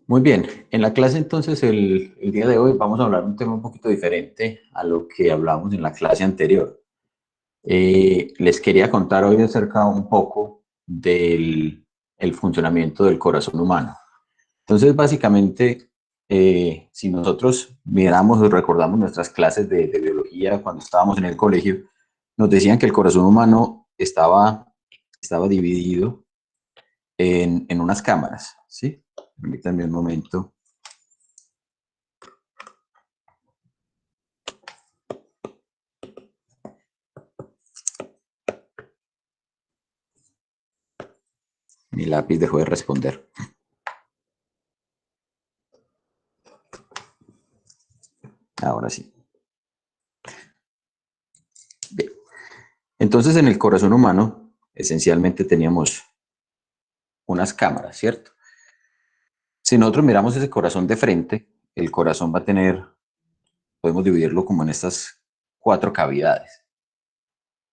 Muy bien, en la clase entonces el día de hoy vamos a hablar un tema un poquito diferente a lo que hablamos en la clase anterior. Les quería contar hoy acerca un poco del el funcionamiento del corazón humano. Entonces, básicamente, si nosotros miramos o recordamos nuestras clases de biología cuando estábamos en el colegio, nos decían que el corazón humano estaba dividido en unas cámaras, ¿sí? Permítanme un momento. Mi lápiz dejó de responder. Ahora sí. Bien. Entonces, en el corazón humano, esencialmente teníamos unas cámaras, ¿cierto? Si nosotros miramos ese corazón de frente, el corazón va a tener, podemos dividirlo como en estas cuatro cavidades.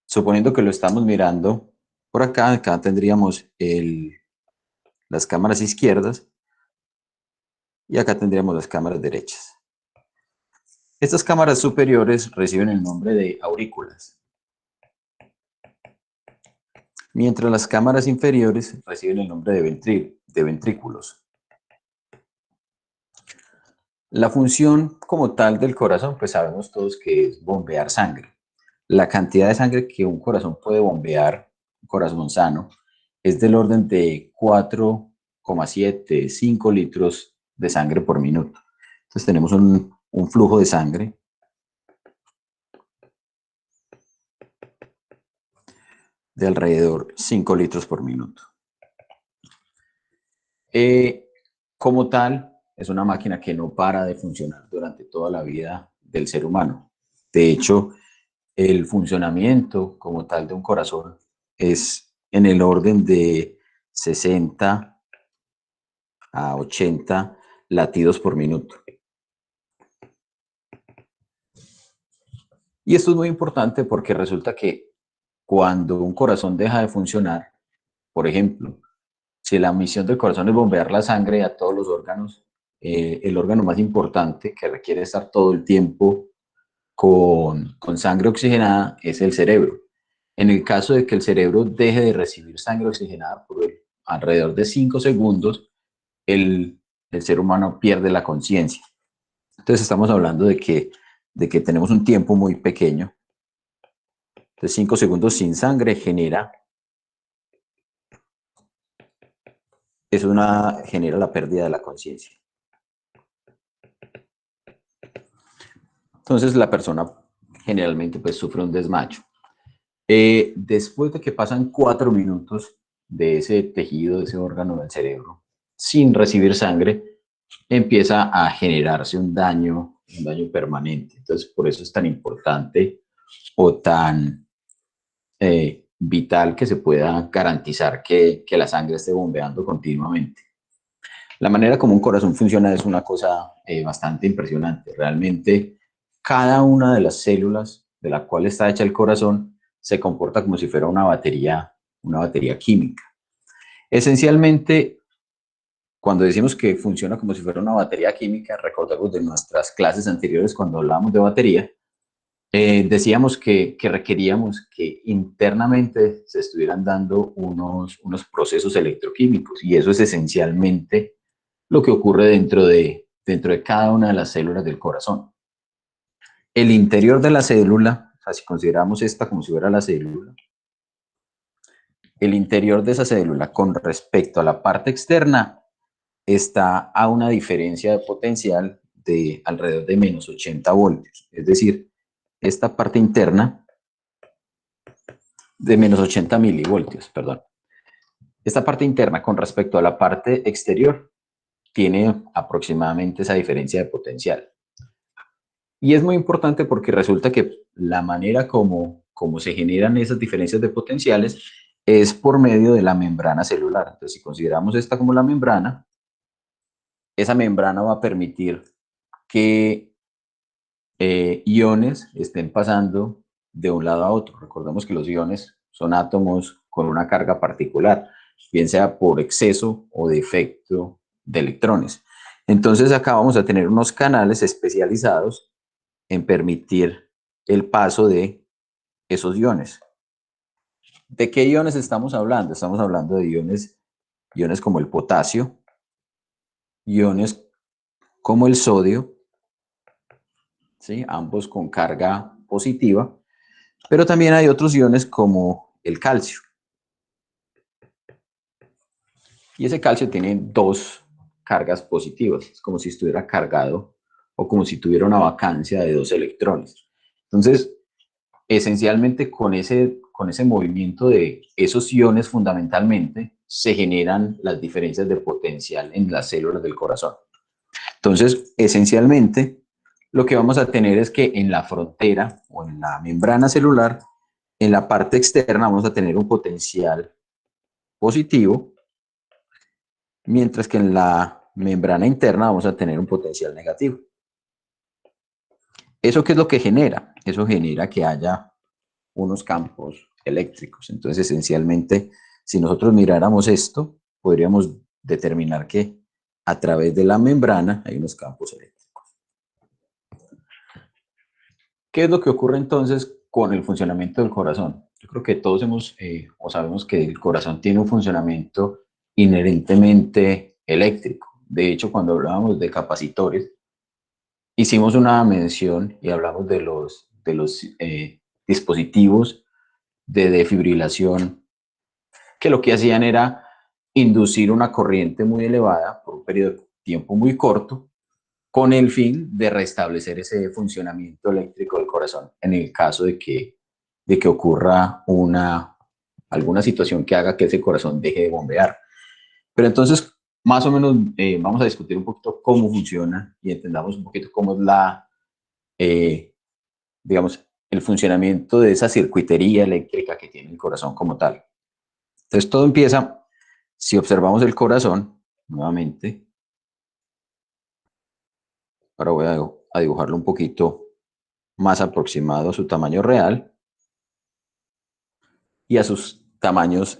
Suponiendo que lo estamos mirando por acá, acá tendríamos las cámaras izquierdas y acá tendríamos las cámaras derechas. Estas cámaras superiores reciben el nombre de aurículas, mientras las cámaras inferiores reciben el nombre de ventrículos. La función como tal del corazón, pues sabemos todos que es bombear sangre. La cantidad de sangre que un corazón puede bombear, un corazón sano, es del orden de 4,7, 5 litros de sangre por minuto. Entonces tenemos un flujo de sangre de alrededor 5 litros por minuto. Eh, Como tal, es una máquina que no para de funcionar durante toda la vida del ser humano. De hecho, el funcionamiento como tal de un corazón es en el orden de 60 a 80 latidos por minuto. Y esto es muy importante porque resulta que cuando un corazón deja de funcionar, por ejemplo, si la misión del corazón es bombear la sangre a todos los órganos, el órgano más importante que requiere estar todo el tiempo con sangre oxigenada es el cerebro. En el caso de que el cerebro deje de recibir sangre oxigenada por alrededor de 5 segundos, el ser humano pierde la conciencia. Entonces estamos hablando de que tenemos un tiempo muy pequeño. Entonces 5 segundos sin sangre genera la pérdida de la conciencia. Entonces la persona generalmente pues sufre un desmayo. Después de que pasan 4 minutos de ese tejido, de ese órgano del cerebro, sin recibir sangre, empieza a generarse un daño permanente. Entonces, por eso es tan importante o tan vital que se pueda garantizar que la sangre esté bombeando continuamente. La manera como un corazón funciona es una cosa bastante impresionante. Realmente, cada una de las células de la cual está hecha el corazón se comporta como si fuera una batería química. Esencialmente, cuando decimos que funciona como si fuera una batería química, recordemos de nuestras clases anteriores cuando hablábamos de batería, decíamos que requeríamos que internamente se estuvieran dando unos procesos electroquímicos y eso es esencialmente lo que ocurre dentro de cada una de las células del corazón. El interior de la célula, o sea, si consideramos esta como si fuera la célula, el interior de esa célula con respecto a la parte externa está a una diferencia de potencial de alrededor de menos 80 voltios. Es decir, esta parte interna de menos 80 milivoltios, perdón. Esta parte interna con respecto a la parte exterior tiene aproximadamente esa diferencia de potencial. Y es muy importante porque resulta que la manera como se generan esas diferencias de potenciales es por medio de la membrana celular. Entonces, si consideramos esta como la membrana, esa membrana va a permitir que iones estén pasando de un lado a otro. Recordemos que los iones son átomos con una carga particular, bien sea por exceso o defecto de electrones. Entonces acá vamos a tener unos canales especializados en permitir el paso de esos iones. ¿De qué iones estamos hablando? Estamos hablando de iones como el potasio, iones como el sodio, ¿sí? Ambos con carga positiva, pero también hay otros iones como el calcio. Y ese calcio tiene dos cargas positivas, es como si estuviera cargado o como si tuviera una vacancia de dos electrones. Entonces, esencialmente con ese movimiento de esos iones fundamentalmente se generan las diferencias de potencial en las células del corazón. Entonces, esencialmente, lo que vamos a tener es que en la frontera o en la membrana celular, en la parte externa vamos a tener un potencial positivo, mientras que en la membrana interna vamos a tener un potencial negativo. ¿Eso qué es lo que genera? Eso genera que haya unos campos eléctricos. Entonces, esencialmente, si nosotros miráramos esto, podríamos determinar que a través de la membrana hay unos campos eléctricos. ¿Qué es lo que ocurre entonces con el funcionamiento del corazón? Yo creo que todos hemos o sabemos que el corazón tiene un funcionamiento inherentemente eléctrico. De hecho, cuando hablábamos de capacitores, hicimos una mención y hablamos de los dispositivos de defibrilación que lo que hacían era inducir una corriente muy elevada por un periodo de tiempo muy corto con el fin de restablecer ese funcionamiento eléctrico del corazón en el caso de que ocurra alguna situación que haga que ese corazón deje de bombear. Pero entonces, más o menos, vamos a discutir un poquito cómo funciona y entendamos un poquito cómo es eh, digamos, el funcionamiento de esa circuitería eléctrica que tiene el corazón como tal. Entonces, todo empieza, si observamos el corazón, nuevamente, ahora voy a dibujarlo un poquito más aproximado a su tamaño real y a sus tamaños,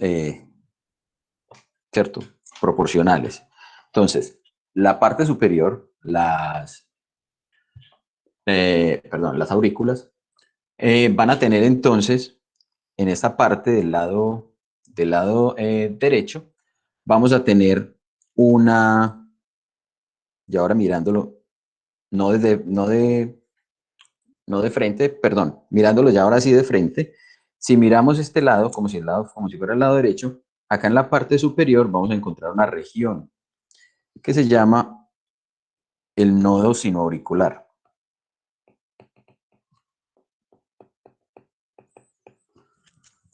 ¿cierto? Proporcionales. Entonces, la parte superior, las aurículas, van a tener entonces, en esta parte del lado derecho, vamos a tener una, y ahora mirándolo, no no de frente, perdón, mirándolo ya ahora sí de frente, si miramos este lado, como si fuera el lado derecho, acá en la parte superior vamos a encontrar una región que se llama el nodo sinoauricular.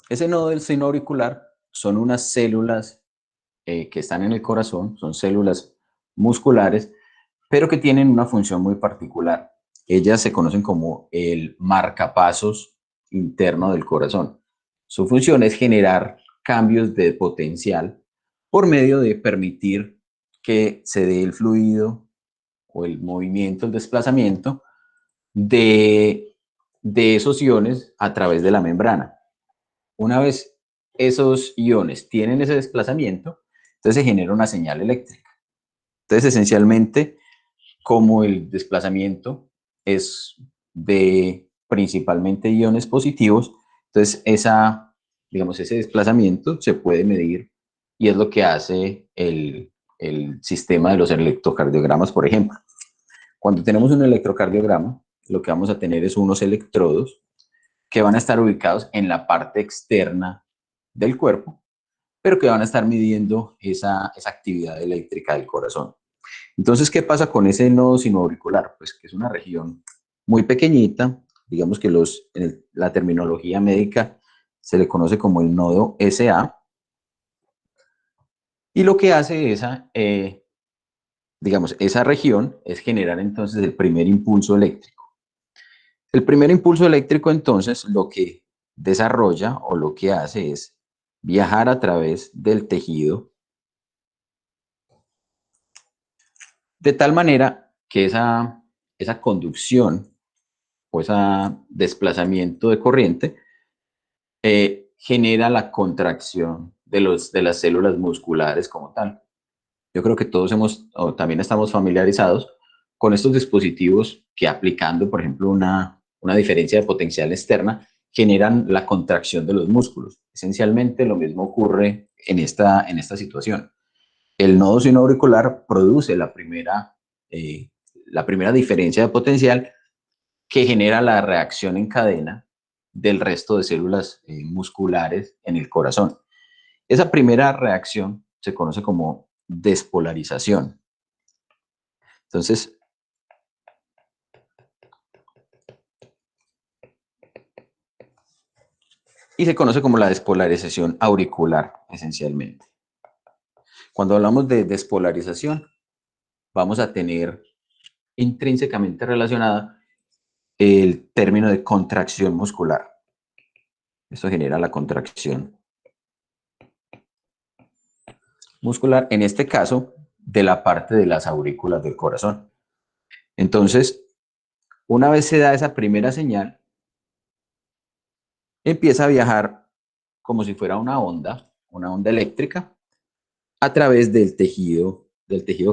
Ese nodo del sinoauricular son unas células que están en el corazón, son células musculares, pero que tienen una función muy particular. Ellas se conocen como el marcapasos interno del corazón. Su función es generar cambios de potencial por medio de permitir que se dé el fluido o el movimiento, el desplazamiento de esos iones a través de la membrana. Una vez esos iones tienen ese desplazamiento, entonces se genera una señal eléctrica. Entonces, esencialmente, como el desplazamiento es de principalmente iones positivos, entonces digamos, ese desplazamiento se puede medir y es lo que hace el sistema de los electrocardiogramas, por ejemplo. Cuando tenemos un electrocardiograma, lo que vamos a tener es unos electrodos que van a estar ubicados en la parte externa del cuerpo, pero que van a estar midiendo esa actividad eléctrica del corazón. Entonces, ¿qué pasa con ese nodo sinoauricular? Pues que es una región muy pequeñita, digamos que la terminología médica se le conoce como el nodo SA, y lo que hace digamos, esa región es generar entonces el primer impulso eléctrico. El primer impulso eléctrico entonces lo que desarrolla o lo que hace es viajar a través del tejido de tal manera que esa conducción o ese desplazamiento de corriente genera la contracción de las células musculares como tal. Yo creo que todos hemos, o también estamos familiarizados con estos dispositivos que aplicando, por ejemplo, una diferencia de potencial externa, generan la contracción de los músculos. Esencialmente lo mismo ocurre en esta situación. El nodo sinoauricular produce la primera diferencia de potencial que genera la reacción en cadena del resto de células musculares en el corazón. Esa primera reacción se conoce como despolarización. Entonces, y se conoce como la despolarización auricular, esencialmente. Cuando hablamos de despolarización, vamos a tener intrínsecamente relacionada el término de contracción muscular. Esto genera la contracción muscular, en este caso, de la parte de las aurículas del corazón. Entonces, una vez se da esa primera señal, empieza a viajar como si fuera una onda eléctrica, a través del tejido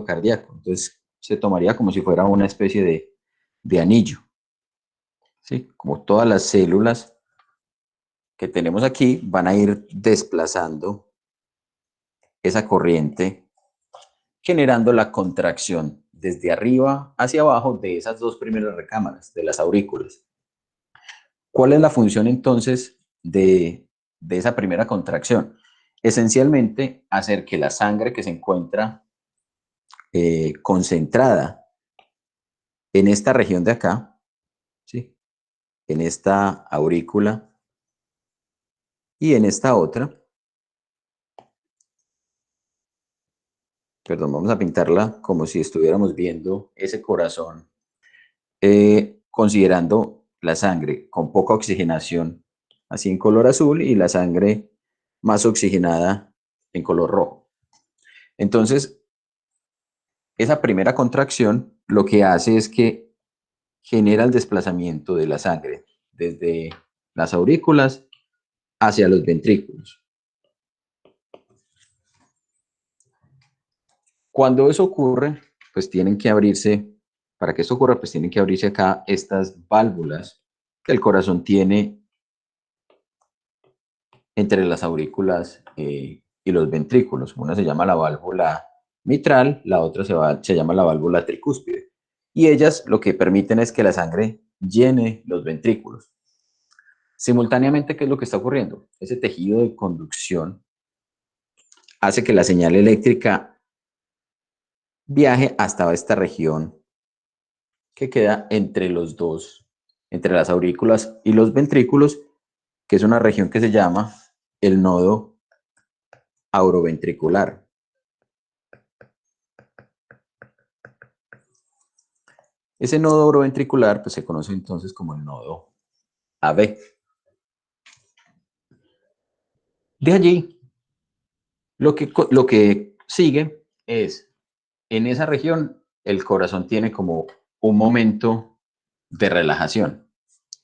cardíaco. Entonces, se tomaría como si fuera una especie de anillo, ¿sí? Como todas las células que tenemos aquí van a ir desplazando esa corriente, generando la contracción desde arriba hacia abajo de esas dos primeras recámaras, de las aurículas. ¿Cuál es la función entonces de esa primera contracción? Esencialmente, hacer que la sangre que se encuentra concentrada en esta región de acá, ¿sí? En esta aurícula y en esta otra, perdón, vamos a pintarla como si estuviéramos viendo ese corazón, considerando la sangre con poca oxigenación, así en color azul, y la sangre más oxigenada en color rojo. Entonces, esa primera contracción lo que hace es que genera el desplazamiento de la sangre desde las aurículas hacia los ventrículos. Cuando eso ocurre, pues tienen que abrirse, para que esto ocurra, pues tienen que abrirse acá estas válvulas que el corazón tiene entre las aurículas y los ventrículos. Una se llama la válvula mitral, la otra se llama la válvula tricúspide. Y ellas lo que permiten es que la sangre llene los ventrículos. Simultáneamente, ¿qué es lo que está ocurriendo? Ese tejido de conducción hace que la señal eléctrica viaje hasta esta región que queda entre los dos, entre las aurículas y los ventrículos, que es una región que se llama el nodo auroventricular. Ese nodo auroventricular pues, se conoce entonces como el nodo AB. De allí, lo que sigue es, en esa región, el corazón tiene como un momento de relajación.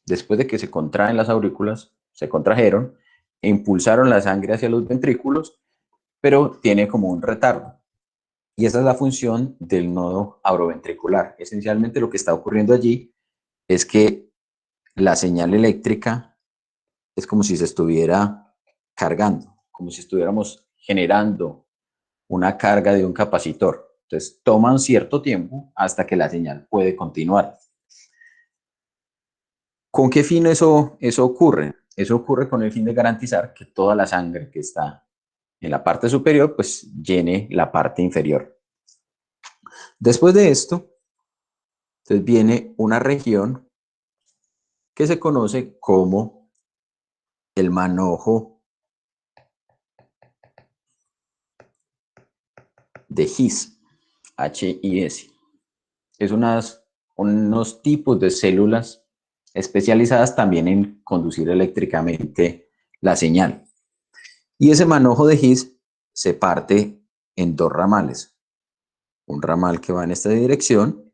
Después de que se contraen las aurículas, se contrajeron, e impulsaron la sangre hacia los ventrículos, pero tiene como un retardo. Y esa es la función del nodo auroventricular. Esencialmente lo que está ocurriendo allí es que la señal eléctrica es como si se estuviera cargando, como si estuviéramos generando una carga de un capacitor. Entonces toma un cierto tiempo hasta que la señal puede continuar. ¿Con qué fin eso ocurre? Eso ocurre con el fin de garantizar que toda la sangre que está en la parte superior pues llene la parte inferior. Después de esto, entonces viene una región que se conoce como el manojo de His, HIS. Es unos tipos de células especializadas también en conducir eléctricamente la señal. Y ese manojo de His se parte en dos ramales. Un ramal que va en esta dirección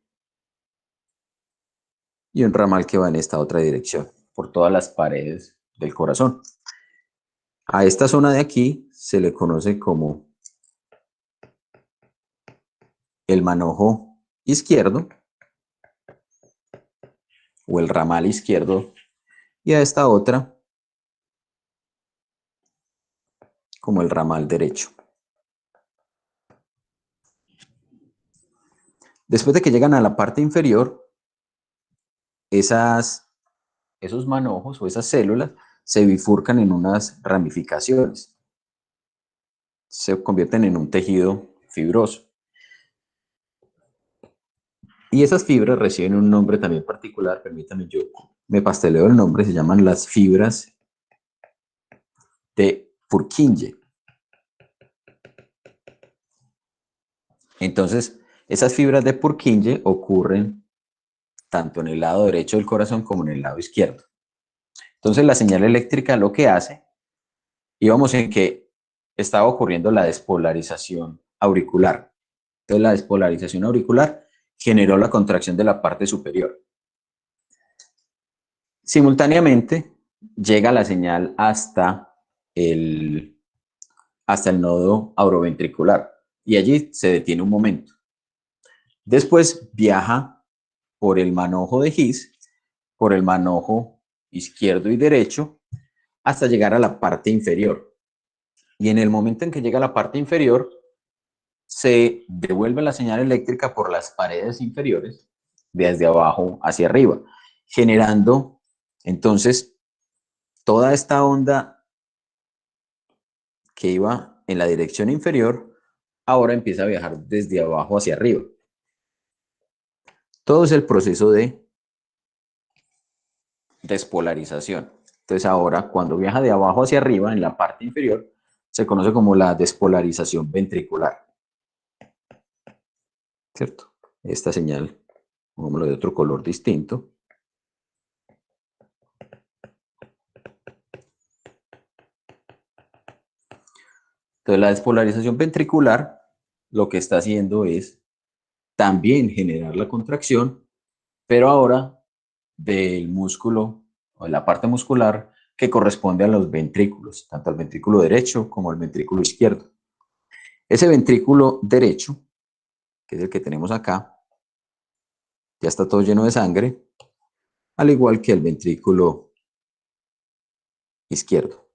y un ramal que va en esta otra dirección, por todas las paredes del corazón. A esta zona de aquí se le conoce como el manojo izquierdo o el ramal izquierdo y a esta otra como el ramal derecho. Después de que llegan a la parte inferior, esos manojos o esas células se bifurcan en unas ramificaciones. Se convierten en un tejido fibroso. Y esas fibras reciben un nombre también particular, permítanme, yo me pasteleo el nombre, se llaman las fibras de Purkinje. Entonces, esas fibras de Purkinje ocurren tanto en el lado derecho del corazón como en el lado izquierdo. Entonces, la señal eléctrica lo que hace, íbamos en que estaba ocurriendo la despolarización auricular. Entonces, la despolarización auricular generó la contracción de la parte superior. Simultáneamente, llega la señal hasta el nodo auroventricular y allí se detiene un momento. Después viaja por el manojo de His, por el manojo izquierdo y derecho, hasta llegar a la parte inferior. Y en el momento en que llega a la parte inferior, se devuelve la señal eléctrica por las paredes inferiores, desde abajo hacia arriba, generando entonces toda esta onda que iba en la dirección inferior, ahora empieza a viajar desde abajo hacia arriba. Todo es el proceso de despolarización. Entonces ahora cuando viaja de abajo hacia arriba en la parte inferior se conoce como la despolarización ventricular. ¿Cierto? Esta señal, pongámoslo de otro color distinto. Entonces la despolarización ventricular lo que está haciendo es también generar la contracción, pero ahora del músculo o de la parte muscular que corresponde a los ventrículos, tanto al ventrículo derecho como al ventrículo izquierdo. Ese ventrículo derecho, que es el que tenemos acá, ya está todo lleno de sangre, al igual que el ventrículo izquierdo.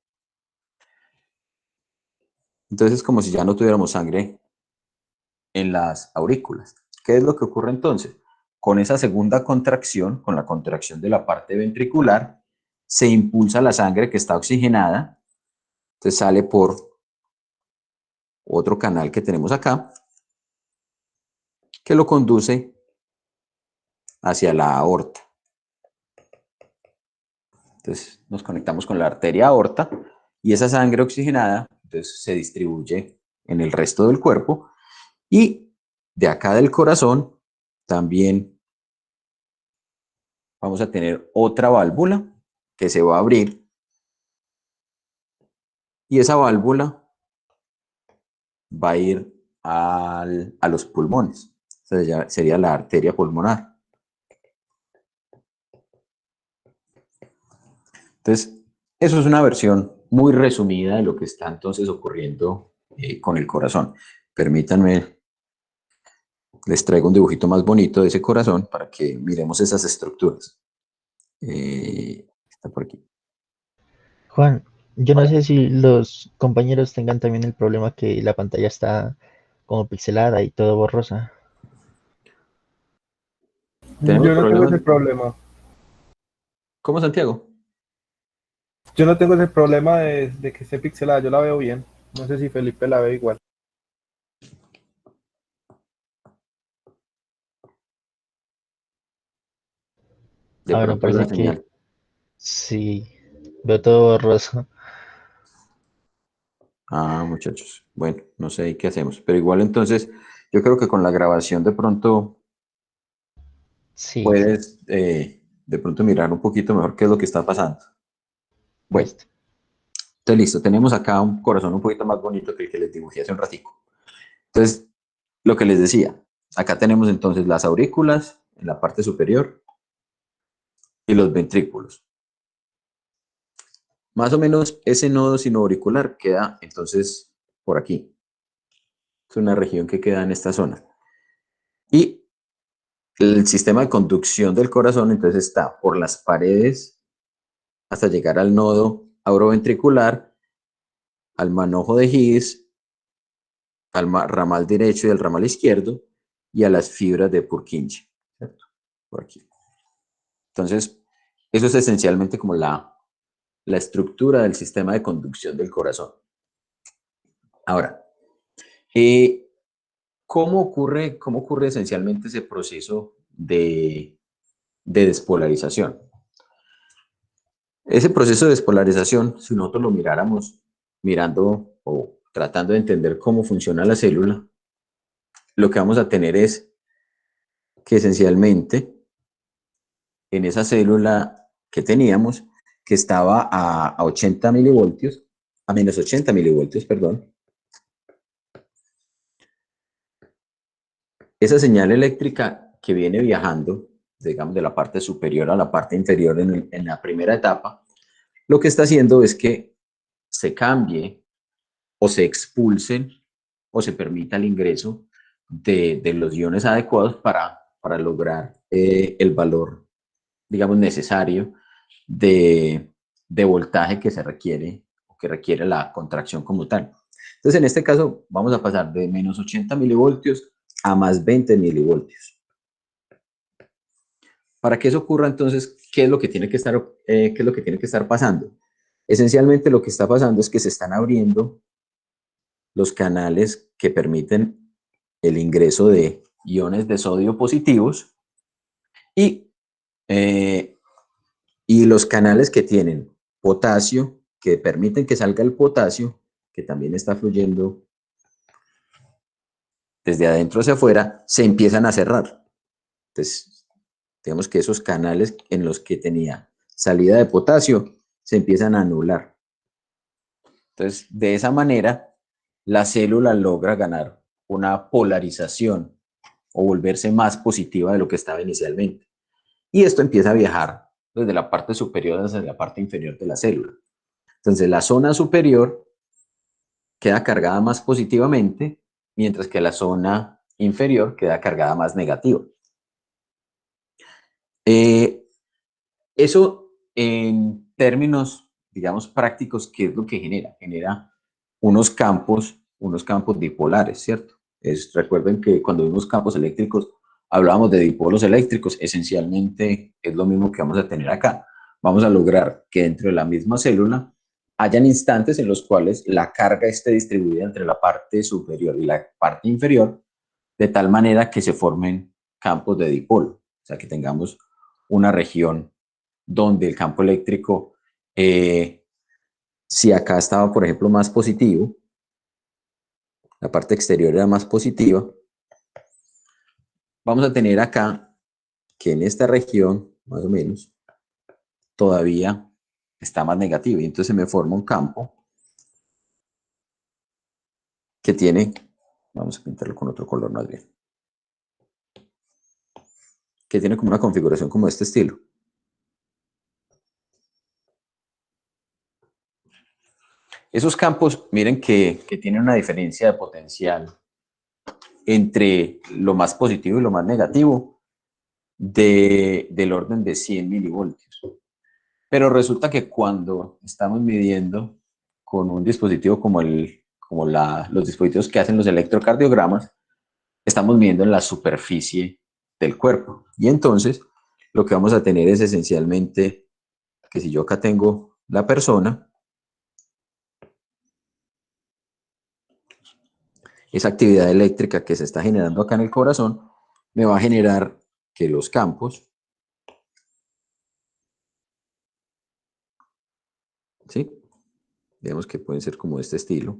Entonces es como si ya no tuviéramos sangre en las aurículas. ¿Qué es lo que ocurre entonces? Con esa segunda contracción, con la contracción de la parte ventricular, se impulsa la sangre que está oxigenada, entonces sale por otro canal que tenemos acá, que lo conduce hacia la aorta. Entonces nos conectamos con la arteria aorta y esa sangre oxigenada entonces, se distribuye en el resto del cuerpo y de acá del corazón también vamos a tener otra válvula que se va a abrir y esa válvula va a ir a los pulmones. O sea, sería la arteria pulmonar. Entonces, eso es una versión muy resumida de lo que está entonces ocurriendo con el corazón. Permítanme, les traigo un dibujito más bonito de ese corazón para que miremos esas estructuras. Está por aquí. Juan, yo no Hola. sé si los compañeros tengan también el problema que la pantalla está como pixelada y todo borrosa. Tenemos Yo no tengo ese problemas. problema. ¿Cómo, Santiago? Yo no tengo ese problema de que esté pixelada, yo la veo bien. No sé si Felipe la ve igual. De A ver, me pronto es la parece que señal. sí, veo todo borroso. Ah, muchachos. Bueno, no sé qué hacemos. Pero igual entonces, yo creo que con la grabación de pronto Sí, puedes de pronto mirar un poquito mejor qué es lo que está pasando. Bueno, listo. entonces listo. Tenemos acá un corazón un poquito más bonito que el que les dibujé hace un ratico. Entonces, lo que les decía, acá tenemos entonces las aurículas en la parte superior y los ventrículos. Más o menos ese nodo sinoauricular queda entonces por aquí. Es una región que queda en esta zona. Y el sistema de conducción del corazón entonces está por las paredes hasta llegar al nodo auroventricular, al manojo de Higgs, al ramal derecho y al ramal izquierdo, y a las fibras de Purkinje, ¿cierto? Por aquí. Entonces, eso es esencialmente como la estructura del sistema de conducción del corazón. Ahora, ¿cómo ocurre esencialmente ese proceso de despolarización? Ese proceso de despolarización, si nosotros lo miráramos mirando o tratando de entender cómo funciona la célula, lo que vamos a tener es que esencialmente en esa célula que teníamos, que estaba a 80 milivoltios, a menos 80 milivoltios, perdón, esa señal eléctrica que viene viajando, digamos, de la parte superior a la parte inferior en la primera etapa, lo que está haciendo es que se cambie o se expulsen o se permita el ingreso de los iones adecuados para lograr el valor, digamos, necesario de voltaje que se requiere o que requiere la contracción como tal. Entonces, en este caso, vamos a pasar de menos 80 milivoltios a más 20 milivoltios. Para que eso ocurra, entonces, ¿qué es lo que tiene que estar pasando? Esencialmente lo que está pasando es que se están abriendo los canales que permiten el ingreso de iones de sodio positivos y los canales que tienen potasio, que permiten que salga el potasio, que también está fluyendo desde adentro hacia afuera, se empiezan a cerrar. Entonces, digamos que esos canales en los que tenía salida de potasio se empiezan a anular. Entonces, de esa manera, la célula logra ganar una polarización o volverse más positiva de lo que estaba inicialmente. Y esto empieza a viajar desde la parte superior hacia la parte inferior de la célula. Entonces, la zona superior queda cargada más positivamente, mientras que la zona inferior queda cargada más negativa. Eso en términos, digamos, prácticos, ¿qué es lo que genera? Genera unos campos dipolares, ¿cierto? Recuerden que cuando vimos campos eléctricos, hablábamos de dipolos eléctricos, esencialmente es lo mismo que vamos a tener acá. Vamos a lograr que dentro de la misma célula hayan instantes en los cuales la carga esté distribuida entre la parte superior y la parte inferior, de tal manera que se formen campos de dipolo, o sea, que tengamos una región donde el campo eléctrico, si acá estaba, por ejemplo, más positivo, la parte exterior era más positiva, vamos a tener acá que en esta región, más o menos, todavía está más negativo. Y entonces me forma un campo que tiene, vamos a pintarlo con otro color más bien, que tiene como una configuración como de este estilo. Esos campos, miren que tienen una diferencia de potencial entre lo más positivo y lo más negativo del orden de 100 milivoltios. Pero resulta que cuando estamos midiendo con un dispositivo como los dispositivos que hacen los electrocardiogramas, estamos midiendo en la superficie del cuerpo. Y entonces lo que vamos a tener es esencialmente que si yo acá tengo la persona, esa actividad eléctrica que se está generando acá en el corazón me va a generar que los campos, ¿sí? Vemos que pueden ser como de este estilo.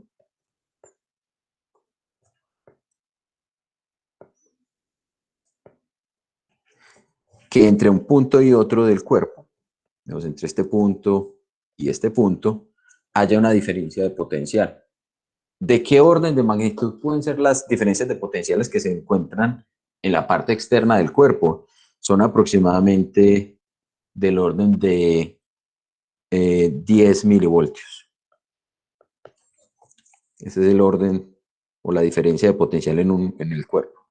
Que entre un punto y otro del cuerpo, digamos, entre este punto y este punto, haya una diferencia de potencial. ¿De qué orden de magnitud pueden ser las diferencias de potenciales que se encuentran en la parte externa del cuerpo? Son aproximadamente del orden de 10 milivoltios. Ese es el orden o la diferencia de potencial en el cuerpo.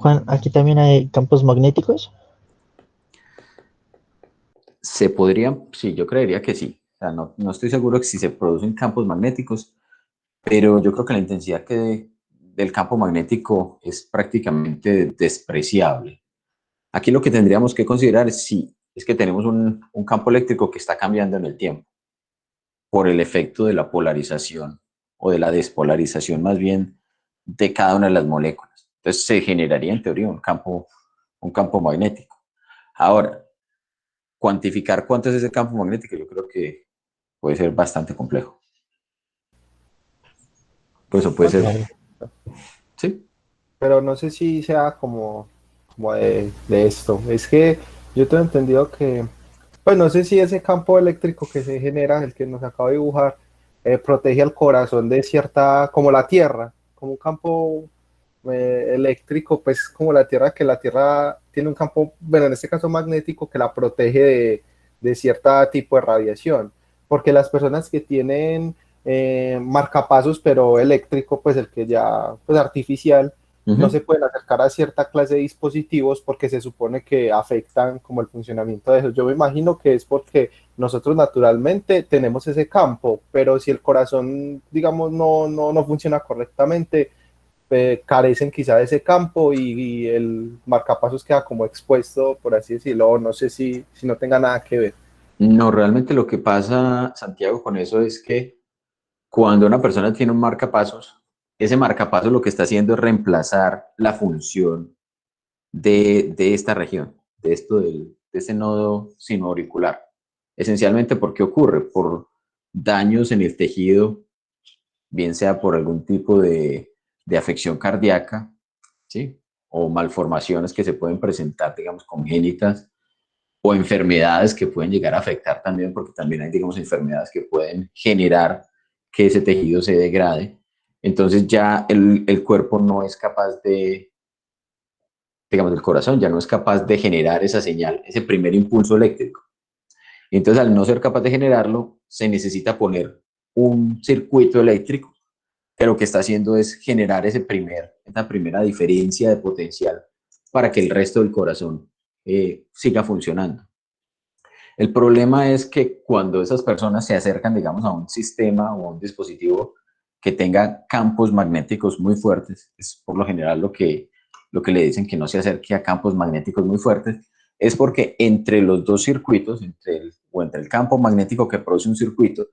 Juan, aquí también hay campos magnéticos. Se podría, sí, yo creería que sí. O sea, no estoy seguro que si se producen campos magnéticos, pero yo creo que la intensidad del campo magnético es prácticamente despreciable. Aquí lo que tendríamos que considerar es si es que tenemos un campo eléctrico que está cambiando en el tiempo por el efecto de la polarización o de la despolarización más bien de cada una de las moléculas. Entonces se generaría en teoría un campo magnético. Ahora, cuantificar cuánto es ese campo magnético yo creo que puede ser bastante complejo. Pues eso puede Bueno, ser, Claro. sí. pero no sé si sea como de esto. Es que yo tengo entendido que, pues no sé si ese campo eléctrico que se genera, el que nos acaba de dibujar, protege al corazón de cierta, como la Tierra, como un campo eléctrico, pues como la Tierra, que la Tierra tiene un campo, bueno, en este caso magnético, que la protege de cierto tipo de radiación. Porque las personas que tienen marcapasos, pero eléctrico, pues el que ya, pues artificial, no se Ujú. pueden acercar a cierta clase de dispositivos porque se supone que afectan como el funcionamiento de eso. Yo me imagino que es porque nosotros naturalmente tenemos ese campo, pero si el corazón, digamos, no funciona correctamente, carecen quizá de ese campo y el marcapasos queda como expuesto, por así decirlo, o no sé si no tenga nada que ver. No, realmente lo que pasa, Santiago, con eso es que cuando una persona tiene un marcapasos, ese marcapasos lo que está haciendo es reemplazar la función de esta región, de este nodo sinoauricular. Esencialmente, ¿por qué ocurre? Por daños en el tejido, bien sea por algún tipo de afección cardíaca, ¿sí? O malformaciones que se pueden presentar, digamos, congénitas, o enfermedades que pueden llegar a afectar también, porque también hay, digamos, enfermedades que pueden generar que ese tejido se degrade. Entonces ya el cuerpo no es capaz de, digamos, el corazón ya no es capaz de generar esa señal, ese primer impulso eléctrico. Y entonces al no ser capaz de generarlo, se necesita poner un circuito eléctrico que lo que está haciendo es generar esa primera diferencia de potencial para que el resto del corazón siga funcionando. El problema es que cuando esas personas se acercan, digamos, a un sistema o a un dispositivo que tenga campos magnéticos muy fuertes, es por lo general lo que le dicen que no se acerque a campos magnéticos muy fuertes, es porque entre los dos circuitos, entre el campo magnético que produce un circuito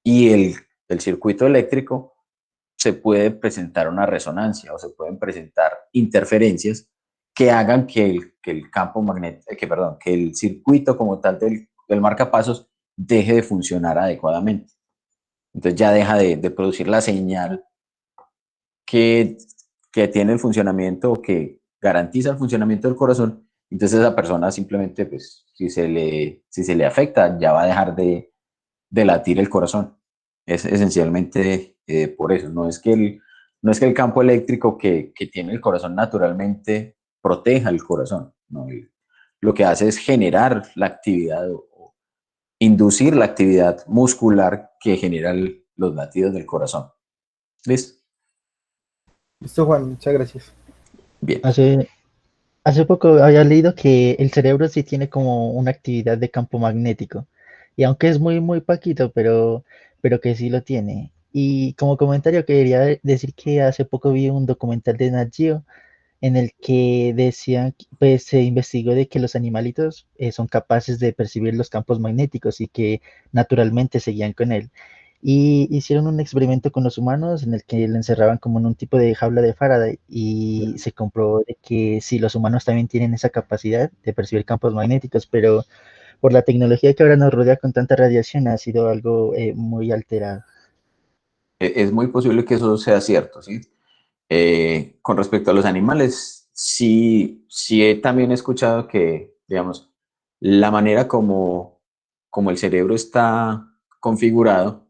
y el circuito eléctrico, se puede presentar una resonancia o se pueden presentar interferencias que hagan que el campo magnético, perdón, que el circuito como tal del marcapasos deje de funcionar adecuadamente. Entonces ya deja de producir la señal que, que tiene el funcionamiento o que garantiza el funcionamiento del corazón. Entonces esa persona simplemente, pues, si se le afecta, ya va a dejar de latir el corazón. Es esencialmente por eso. No es que el campo eléctrico que tiene el corazón naturalmente proteja el corazón. ¿No? Lo que hace es generar la actividad o inducir la actividad muscular que genera los latidos del corazón. ¿Listo? Listo, Juan, muchas gracias. Bien. Hace, hace poco había leído que el cerebro sí tiene como una actividad de campo magnético. Y aunque es muy, muy poquito, pero que sí lo tiene. Y como comentario quería decir que hace poco vi un documental de Nat Geo en el que decían, pues se investigó de que los animalitos son capaces de percibir los campos magnéticos y que naturalmente seguían con él. Y hicieron un experimento con los humanos en el que lo encerraban como en un tipo de jaula de Faraday y se comprobó de que sí, los humanos también tienen esa capacidad de percibir campos magnéticos, pero por la tecnología que ahora nos rodea con tanta radiación ha sido algo muy alterado. Es muy posible que eso sea cierto, ¿sí? Con respecto a los animales, sí he también escuchado que, digamos, la manera como el cerebro está configurado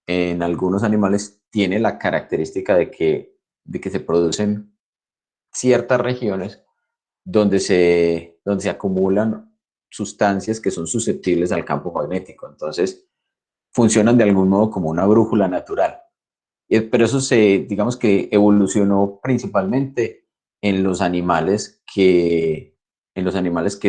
en algunos animales tiene la característica de que se producen ciertas regiones donde se acumulan sustancias que son susceptibles al campo magnético. Entonces, funcionan de algún modo como una brújula natural. Pero eso digamos que evolucionó principalmente en los animales que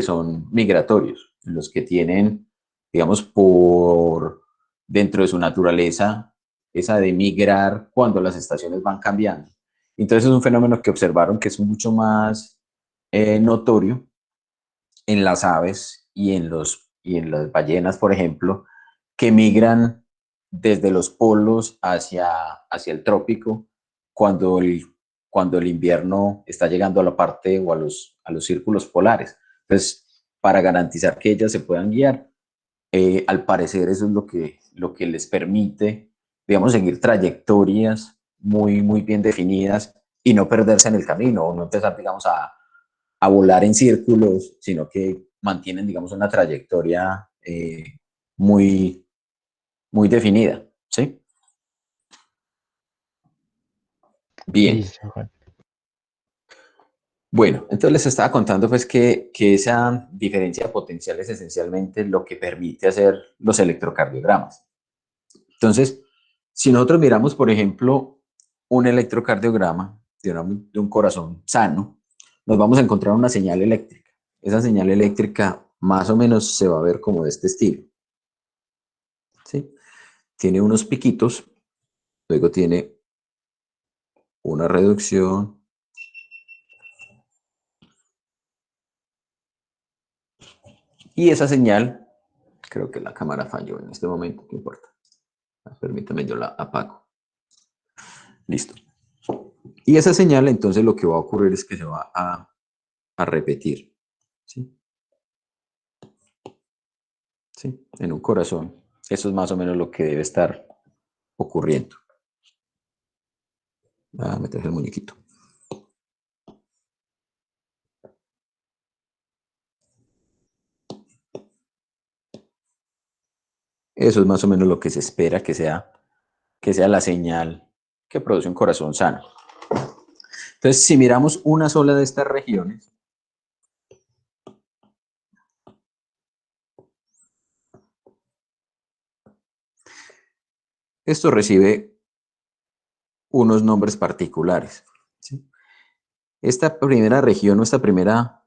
son migratorios, en los que tienen, digamos, por dentro de su naturaleza, esa de migrar cuando las estaciones van cambiando. Entonces es un fenómeno que observaron que es mucho más notorio en las aves y en las ballenas, por ejemplo, que migran desde los polos hacia el trópico cuando cuando el invierno está llegando a la parte o a los círculos polares. Entonces, para garantizar que ellas se puedan guiar, al parecer eso es lo que les permite, digamos, seguir trayectorias muy bien definidas y no perderse en el camino o no empezar, digamos, a volar en círculos, sino que mantienen, digamos, una trayectoria muy, muy definida, ¿sí? Bien. Listo, Juan. Bueno, entonces les estaba contando pues que esa diferencia potencial es esencialmente lo que permite hacer los electrocardiogramas. Entonces, si nosotros miramos, por ejemplo, un electrocardiograma de un corazón sano, nos vamos a encontrar una señal eléctrica. Esa señal eléctrica más o menos se va a ver como de este estilo, ¿sí? Tiene unos piquitos, luego tiene una reducción y esa señal, creo que la cámara falló en este momento, no importa. Permítame, yo la apago. Listo. Y esa señal, entonces, lo que va a ocurrir es que se va a repetir, ¿sí? ¿Sí? En un corazón. Eso es más o menos lo que debe estar ocurriendo. Ah, me traje el muñequito. Eso es más o menos lo que se espera que sea la señal que produce un corazón sano. Entonces, si miramos una sola de estas regiones, esto recibe unos nombres particulares, ¿sí? Esta primera región o esta primera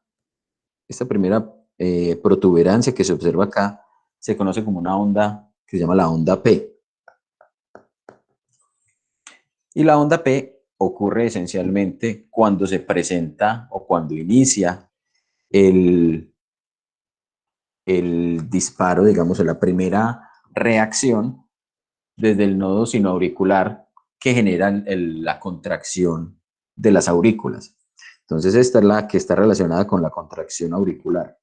protuberancia que se observa acá se conoce como una onda que se llama la onda P. Y la onda P ocurre esencialmente cuando se presenta o cuando inicia el, el disparo, digamos, la primera reacción desde el nodo sinoauricular que genera la contracción de las aurículas. Entonces, esta es la que está relacionada con la contracción auricular.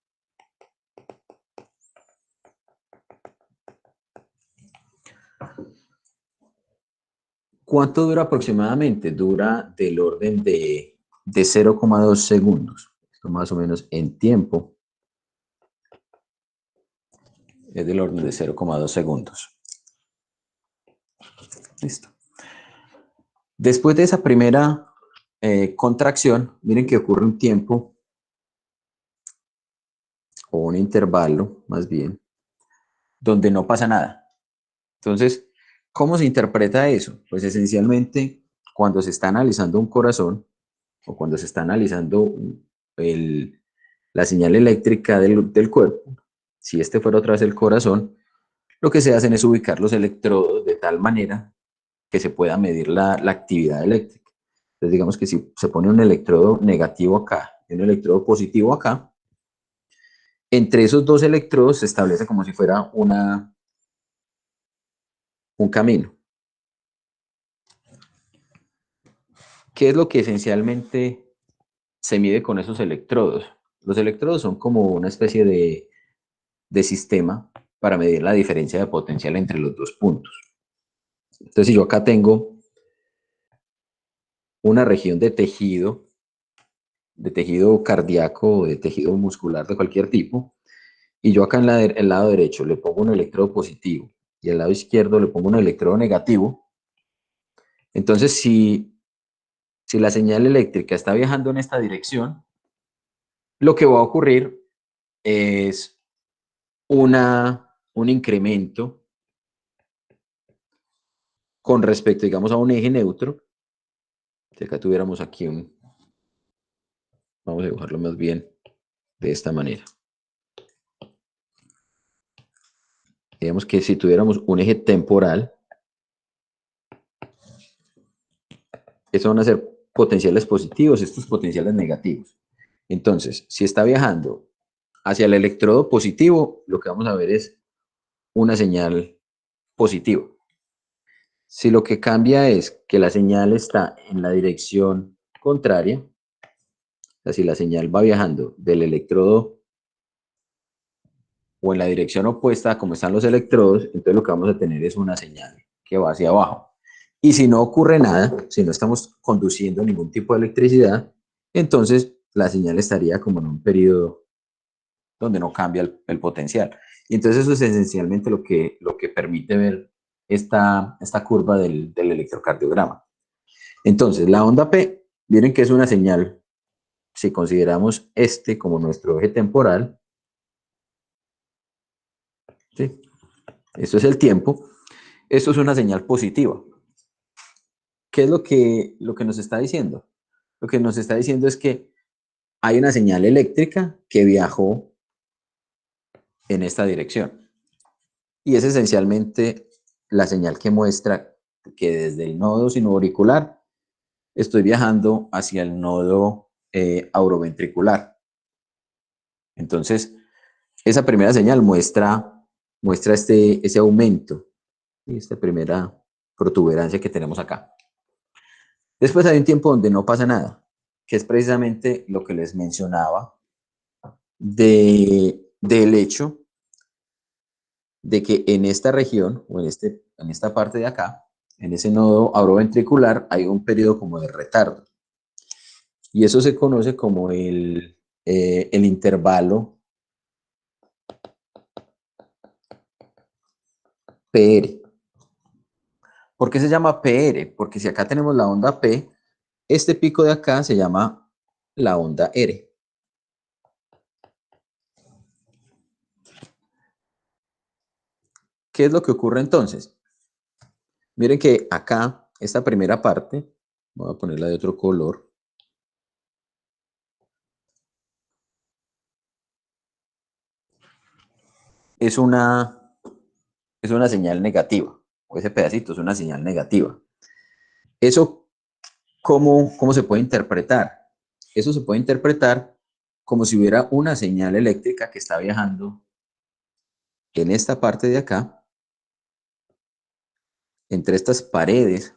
¿Cuánto dura aproximadamente? Dura del orden de 0,2 segundos. Esto más o menos en tiempo es del orden de 0,2 segundos. Listo. Después de esa primera contracción, miren que ocurre un tiempo o un intervalo, más bien, donde no pasa nada. Entonces, ¿cómo se interpreta eso? Pues esencialmente, cuando se está analizando un corazón o cuando se está analizando la señal eléctrica del cuerpo, si este fuera otra vez el corazón, lo que se hacen es ubicar los electrodos de tal manera que se pueda medir la actividad eléctrica. Entonces, digamos que si se pone un electrodo negativo acá y un electrodo positivo acá, entre esos dos electrodos se establece como si fuera un camino. ¿Qué es lo que esencialmente se mide con esos electrodos? Los electrodos son como una especie de sistema para medir la diferencia de potencial entre los dos puntos. Entonces, si yo acá tengo una región de tejido cardíaco o de tejido muscular de cualquier tipo, y yo acá en el lado derecho le pongo un electrodo positivo y al lado izquierdo le pongo un electrodo negativo, entonces si la señal eléctrica está viajando en esta dirección, lo que va a ocurrir es un incremento con respecto, digamos, a un eje neutro. Si acá tuviéramos aquí Vamos a dibujarlo más bien de esta manera. Digamos que si tuviéramos un eje temporal, estos van a ser potenciales positivos, estos potenciales negativos. Entonces, si está viajando hacia el electrodo positivo, lo que vamos a ver es una señal positiva. Si lo que cambia es que la señal está en la dirección contraria, o sea, si la señal va viajando del electrodo o en la dirección opuesta a como están los electrodos, entonces lo que vamos a tener es una señal que va hacia abajo. Y si no ocurre nada, si no estamos conduciendo ningún tipo de electricidad, entonces la señal estaría como en un periodo donde no cambia el potencial. Y entonces eso es esencialmente lo que permite ver esta curva del electrocardiograma. Entonces, la onda P, miren que es una señal, si consideramos este como nuestro eje temporal, ¿sí? Esto es el tiempo, esto es una señal positiva. ¿Qué es lo que nos está diciendo? Lo que nos está diciendo es que hay una señal eléctrica que viajó en esta dirección. Y es esencialmente la señal que muestra que desde el nodo sinoauricular estoy viajando hacia el nodo auroventricular. Entonces, esa primera señal muestra ese aumento y esta primera protuberancia que tenemos acá. Después hay un tiempo donde no pasa nada, que es precisamente lo que les mencionaba del hecho de que en esta región, o en esta parte de acá, en ese nodo auroventricular, hay un periodo como de retardo. Y eso se conoce como el intervalo PR. ¿Por qué se llama PR? Porque si acá tenemos la onda P, este pico de acá se llama la onda R. ¿Qué es lo que ocurre entonces? Miren que acá, esta primera parte, voy a ponerla de otro color, es una señal negativa, o ese pedacito es una señal negativa. ¿Eso cómo se puede interpretar? Eso se puede interpretar como si hubiera una señal eléctrica que está viajando en esta parte de acá, entre estas paredes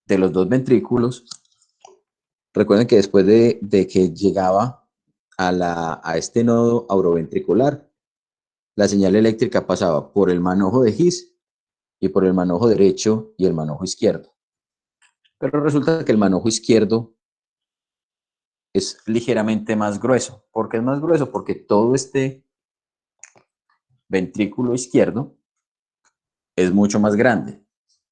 de los dos ventrículos. Recuerden que después de que llegaba a este nodo auroventricular, la señal eléctrica pasaba por el manojo de His y por el manojo derecho y el manojo izquierdo. Pero resulta que el manojo izquierdo es ligeramente más grueso. ¿Por qué es más grueso? Porque todo este ventrículo izquierdo es mucho más grande.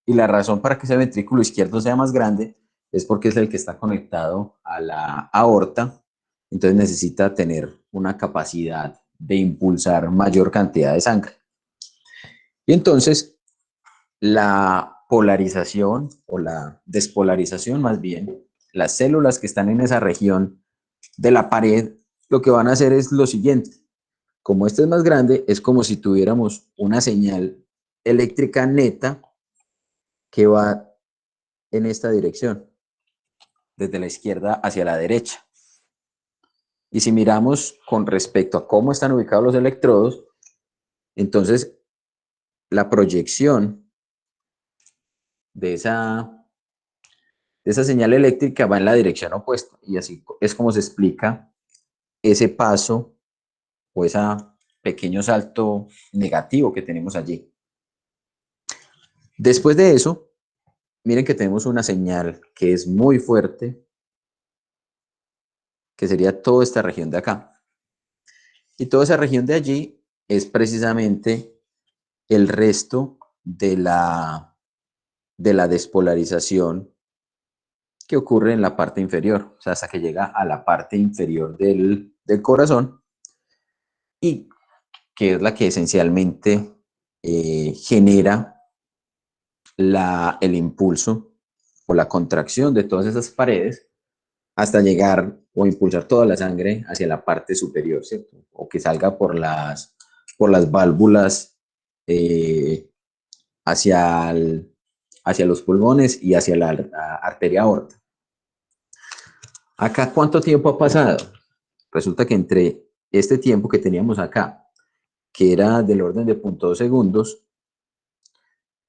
Y la razón para que ese ventrículo izquierdo sea más grande es porque es el que está conectado a la aorta, entonces necesita tener una capacidad de impulsar mayor cantidad de sangre. Y entonces la polarización o la despolarización más bien, las células que están en esa región de la pared, lo que van a hacer es lo siguiente. Como este es más grande, es como si tuviéramos una señal eléctrica neta que va en esta dirección, desde la izquierda hacia la derecha. Y si miramos con respecto a cómo están ubicados los electrodos, entonces la proyección de esa señal eléctrica va en la dirección opuesta. Y así es como se explica ese paso o ese pequeño salto negativo que tenemos allí. Después de eso, miren que tenemos una señal que es muy fuerte, que sería toda esta región de acá. Y toda esa región de allí es precisamente el resto de la despolarización que ocurre en la parte inferior, o sea, hasta que llega a la parte inferior del corazón y que es la que esencialmente genera el impulso o la contracción de todas esas paredes hasta llegar o impulsar toda la sangre hacia la parte superior, ¿cierto? O que salga por las válvulas eh, hacia, hacia los pulmones y hacia la arteria aorta. Acá, ¿cuánto tiempo ha pasado? Resulta que entre este tiempo que teníamos acá, que era del orden de 0.2 segundos,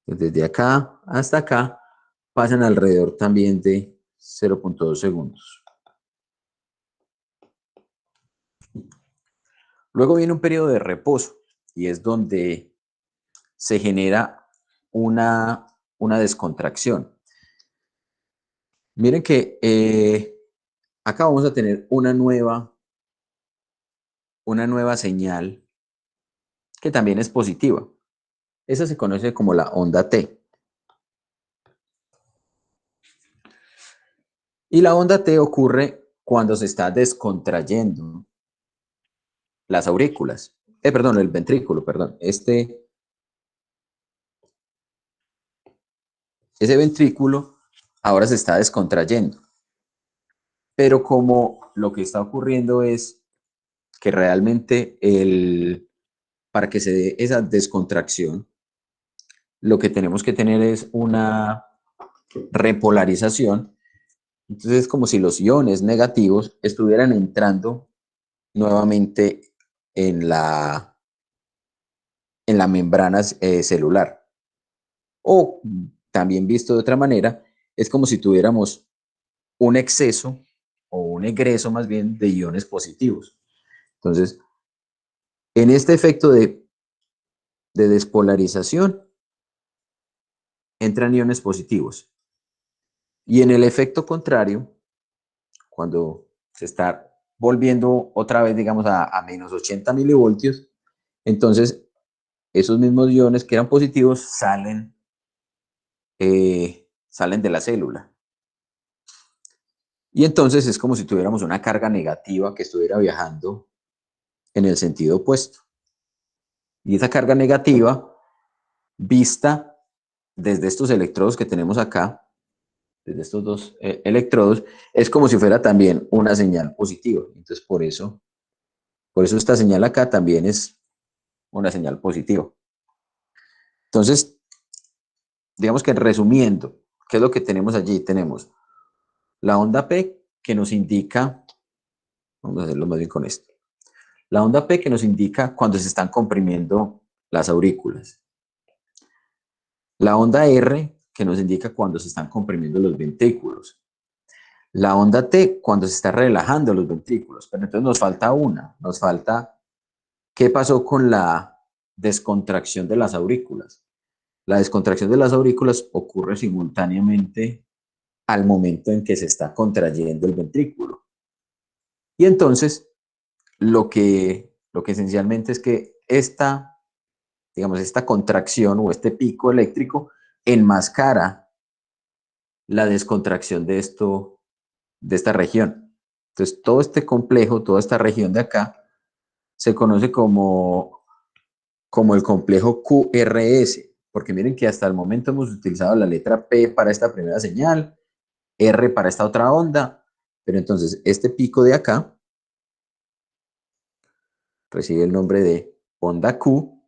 desde acá hasta acá, pasan alrededor también de 0.2 segundos. Luego viene un periodo de reposo y es donde se genera una descontracción. Miren que acá vamos a tener una nueva señal que también es positiva. Esa se conoce como la onda T. Y la onda T ocurre cuando se está descontrayendo las aurículas. Perdón, el ventrículo, perdón. Ese ventrículo ahora se está descontrayendo. Pero como lo que está ocurriendo es que realmente para que se dé esa descontracción, lo que tenemos que tener es una repolarización. Entonces es como si los iones negativos estuvieran entrando nuevamente en la membrana celular. O también visto de otra manera, es como si tuviéramos un exceso o un egreso más bien de iones positivos. Entonces, en este efecto de despolarización entran iones positivos. Y en el efecto contrario, cuando se está volviendo otra vez, digamos, a menos 80 milivoltios, entonces esos mismos iones que eran positivos salen de la célula. Y entonces es como si tuviéramos una carga negativa que estuviera viajando en el sentido opuesto. Y esa carga negativa, vista desde estos electrodos que tenemos acá, desde estos dos electrodos, es como si fuera también una señal positiva. Entonces, por eso esta señal acá también es una señal positiva. Entonces, digamos que resumiendo, ¿qué es lo que tenemos allí? Tenemos la onda P que nos indica, vamos a hacerlo más bien con esto, la onda P que nos indica cuando se están comprimiendo las aurículas. La onda R que nos indica cuando se están comprimiendo los ventrículos. La onda T cuando se está relajando los ventrículos. Pero entonces nos falta una, nos falta qué pasó con la descontracción de las aurículas. La descontracción de las aurículas ocurre simultáneamente al momento en que se está contrayendo el ventrículo. Y entonces lo que esencialmente es que digamos, esta contracción o este pico eléctrico enmascara la descontracción de esta región. Entonces, todo este complejo, toda esta región de acá, se conoce como el complejo QRS, porque miren que hasta el momento hemos utilizado la letra P para esta primera señal, R para esta otra onda, pero entonces este pico de acá recibe el nombre de onda Q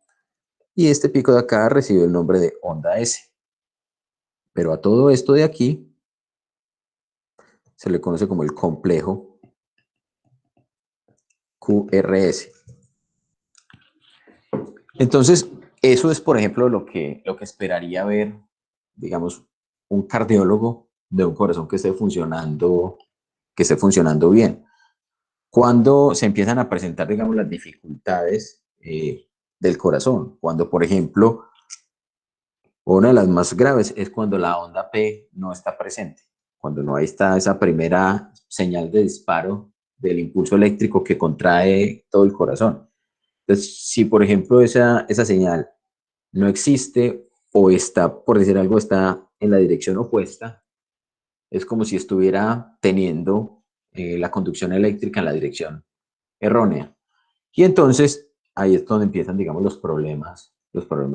y este pico de acá recibe el nombre de onda S. Pero a todo esto de aquí se le conoce como el complejo QRS. Entonces, eso es, por ejemplo, lo que esperaría ver, digamos, un cardiólogo de un corazón que esté funcionando bien. Cuando se empiezan a presentar, digamos, las dificultades del corazón, cuando, por ejemplo, una de las más graves es cuando la onda P no está presente, cuando no está esa primera señal de disparo del impulso eléctrico que contrae todo el corazón. Entonces, si por ejemplo esa señal no existe o está, por decir algo, está en la dirección opuesta, es como si estuviera teniendo la conducción eléctrica en la dirección errónea. Y entonces ahí es donde empiezan, digamos, los problemas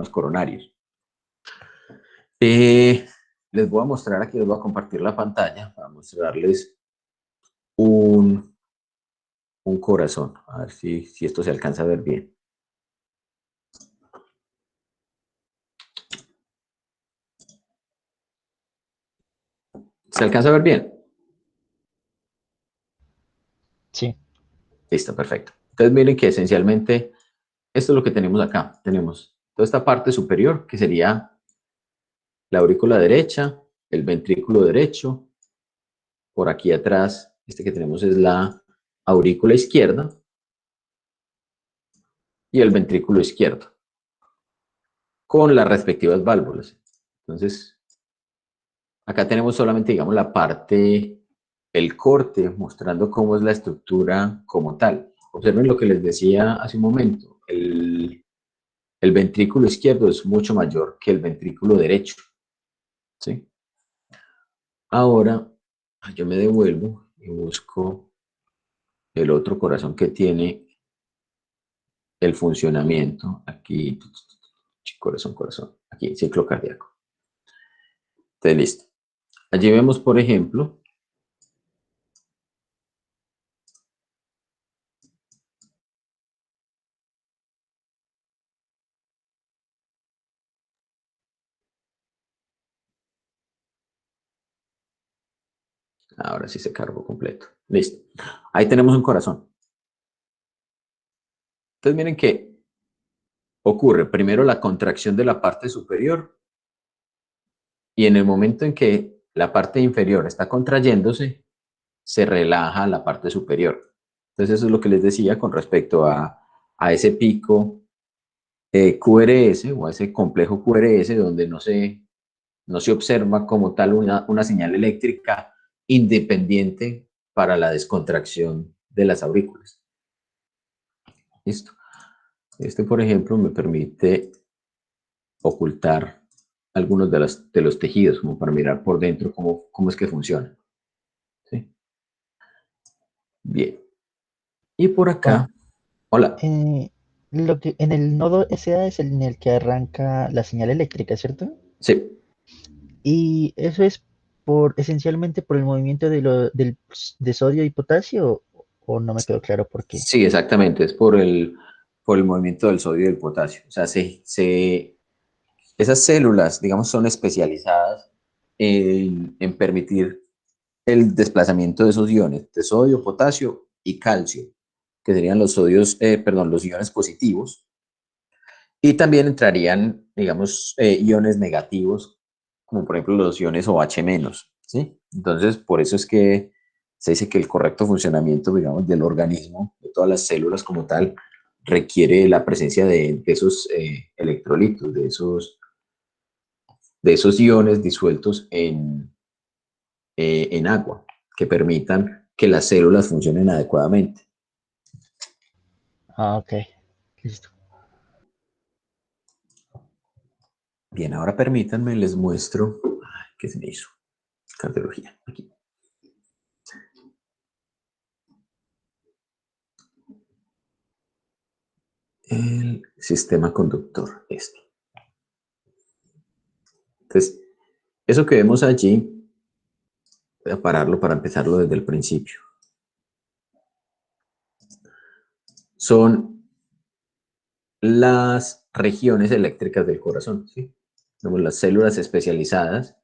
coronarios. Les voy a mostrar aquí, les voy a compartir la pantalla para mostrarles un corazón. A ver si esto se alcanza a ver bien. ¿Se alcanza a ver bien? Sí. Listo, perfecto. Entonces miren que esencialmente esto es lo que tenemos acá. Tenemos toda esta parte superior, que sería la aurícula derecha, el ventrículo derecho. Por aquí atrás, este que tenemos es la aurícula izquierda y el ventrículo izquierdo, con las respectivas válvulas. Entonces, acá tenemos solamente, digamos, la parte, el corte, mostrando cómo es la estructura como tal. Observen lo que les decía hace un momento. El ventrículo izquierdo es mucho mayor que el ventrículo derecho. ¿Sí? Ahora, yo me devuelvo y busco el otro corazón que tiene el funcionamiento. Aquí, corazón, corazón. Aquí, ciclo cardíaco. Entonces, listo. Allí vemos, por ejemplo, ahora sí se cargó completo. Listo. Ahí tenemos un corazón. Entonces, miren que ocurre primero la contracción de la parte superior y en el momento en que la parte inferior está contrayéndose, se relaja la parte superior. Entonces, eso es lo que les decía con respecto a ese pico QRS o a ese complejo QRS donde no se observa como tal una señal eléctrica independiente para la descontracción de las aurículas. Listo. Este, por ejemplo, me permite ocultar algunos de los tejidos, como para mirar por dentro cómo es que funciona. ¿Sí? Bien. Y por Juan, acá, hola. lo que en el nodo SA es en el que arranca la señal eléctrica, ¿cierto? Sí, Y eso es esencialmente por el movimiento de sodio y potasio, o no me quedó claro por qué. sí, exactamente. Es por el movimiento del sodio y del potasio. O sea, esas células, digamos, son especializadas en permitir el desplazamiento de esos iones, de sodio, potasio y calcio, que serían los iones positivos. Y también entrarían, digamos, iones negativos, como por ejemplo los iones OH-, ¿sí? Entonces, por eso es que se dice que el correcto funcionamiento, digamos, del organismo, de todas las células como tal, requiere la presencia de esos electrolitos, de esos iones disueltos en agua, que permitan que las células funcionen adecuadamente. Ah, ok, listo. Bien, ahora permítanme, les muestro, ¿qué se me hizo? Cardiología, aquí. El sistema conductor, este. Entonces, eso que vemos allí, voy a pararlo para empezarlo desde el principio. Son las regiones eléctricas del corazón, ¿sí? Tenemos las células especializadas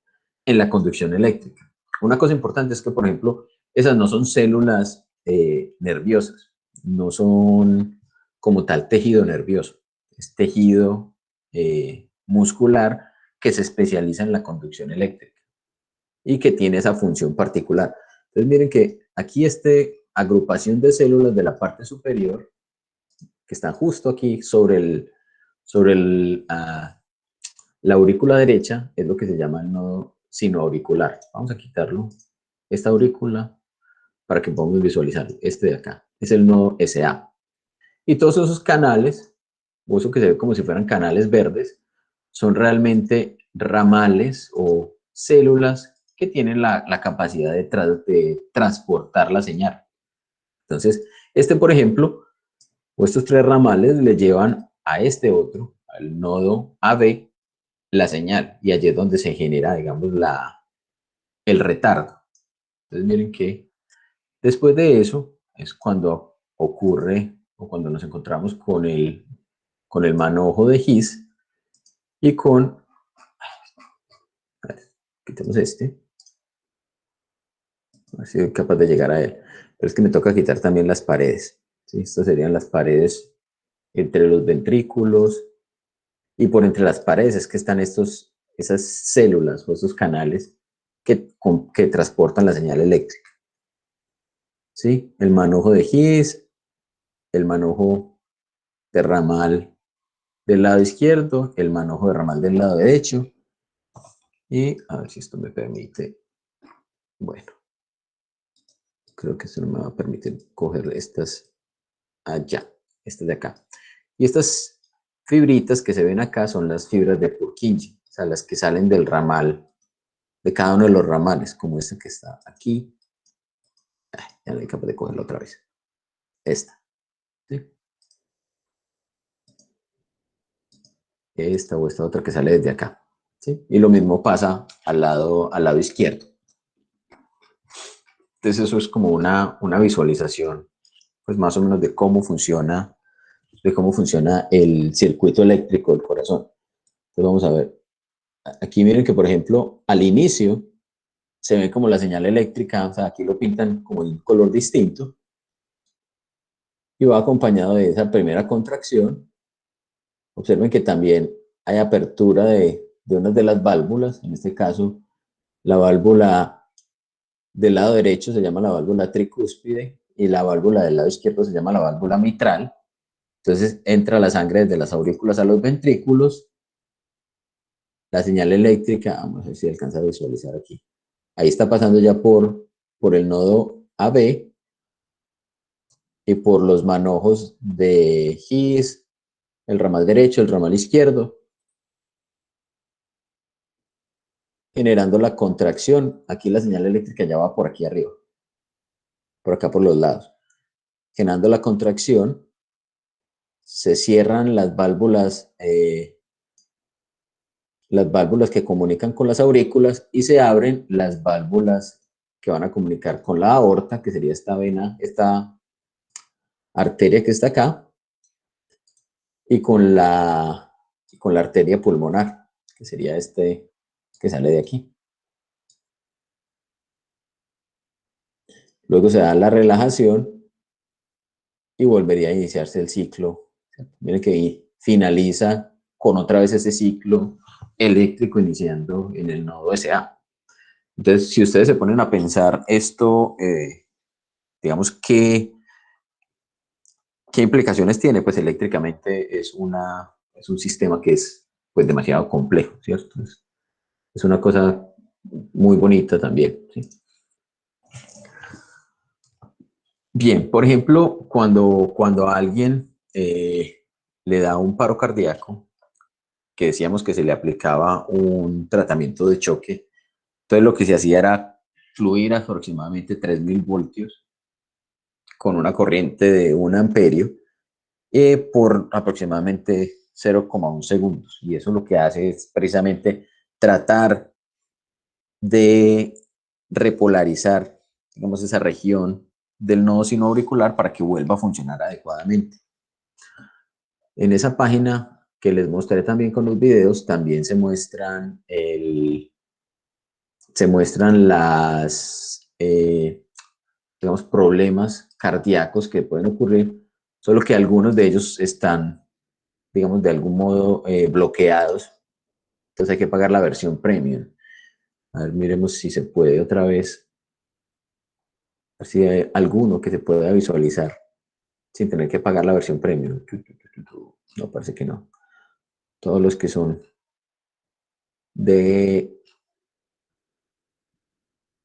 en la conducción eléctrica. Una cosa importante es que, por ejemplo, esas no son células nerviosas, no son como tal tejido nervioso, es tejido muscular que se especializa en la conducción eléctrica y que tiene esa función particular. Entonces miren que aquí agrupación de células de la parte superior que están justo aquí sobre la aurícula derecha, es lo que se llama el nodo sinoauricular. Vamos a quitarlo, esta aurícula, para que podamos visualizar este de acá. Es el nodo SA. Y todos esos canales, o eso que se ve como si fueran canales verdes, son realmente ramales o células que tienen la capacidad de transportar la señal. Entonces, por ejemplo, o estos tres ramales le llevan a este otro, al nodo AB, la señal. Y allí es donde se genera, digamos, el retardo. Entonces, miren que Después de eso es cuando ocurre o cuando nos encontramos con el manojo de His y con, a ver, quitemos este, a ver si soy capaz de llegar a él, pero es que me toca quitar también las paredes, ¿sí? Estas serían las paredes entre los ventrículos y por entre las paredes es que están esas células o esos canales que transportan la señal eléctrica, ¿sí? El manojo de His, el manojo de ramal del lado izquierdo, el manojo de ramal del lado derecho, y a ver si esto me permite, bueno, creo que esto no me va a permitir coger estas allá, estas de acá. Y estas fibritas que se ven acá son las fibras de Purkinje, o sea, las que salen del ramal, de cada uno de los ramales, como esta que está aquí. Ay, ya no soy capaz de cogerla otra vez. Esta, ¿sí? Esta o esta otra que sale desde acá, ¿sí? Y lo mismo pasa al lado izquierdo. Entonces eso es como una visualización, pues más o menos de cómo funciona el circuito eléctrico del corazón. Entonces vamos a ver. Aquí miren que, por ejemplo, al inicio se ve como la señal eléctrica, o sea, aquí lo pintan como de un color distinto y va acompañado de esa primera contracción. Observen que también hay apertura de una de las válvulas, en este caso la válvula del lado derecho se llama la válvula tricúspide y la válvula del lado izquierdo se llama la válvula mitral. Entonces entra la sangre desde las aurículas a los ventrículos, la señal eléctrica, vamos a ver si alcanza a visualizar aquí. Ahí está pasando ya por el nodo AB y por los manojos de His, el ramal derecho, el ramal izquierdo, generando la contracción. Aquí la señal eléctrica ya va por aquí arriba, por acá por los lados. Generando la contracción, se cierran las válvulas que comunican con las aurículas y se abren las válvulas que van a comunicar con la aorta, que sería esta vena, esta arteria que está acá, y con la arteria pulmonar, que sería este que sale de aquí. Luego se da la relajación y volvería a iniciarse el ciclo. Miren que finaliza con otra vez ese ciclo eléctrico iniciando en el nodo SA. Entonces, si ustedes se ponen a pensar esto, digamos, ¿qué implicaciones tiene? Pues eléctricamente es un sistema que es pues demasiado complejo, ¿cierto? Es una cosa muy bonita también, ¿sí? Bien, por ejemplo, cuando a alguien le da un paro cardíaco, que decíamos que se le aplicaba un tratamiento de choque, entonces lo que se hacía era fluir aproximadamente 3000 voltios con una corriente de 1 amperio por aproximadamente 0,1 segundos. Y eso lo que hace es precisamente tratar de repolarizar, digamos, esa región del nodo sinoauricular para que vuelva a funcionar adecuadamente. En esa página que les mostré también con los videos, también se muestran digamos, problemas cardíacos que pueden ocurrir, solo que algunos de ellos están, digamos, de algún modo bloqueados. Entonces hay que pagar la versión premium. A ver, miremos si se puede otra vez. A ver si hay alguno que se pueda visualizar sin tener que pagar la versión premium. No, parece que no. Todos los que son de...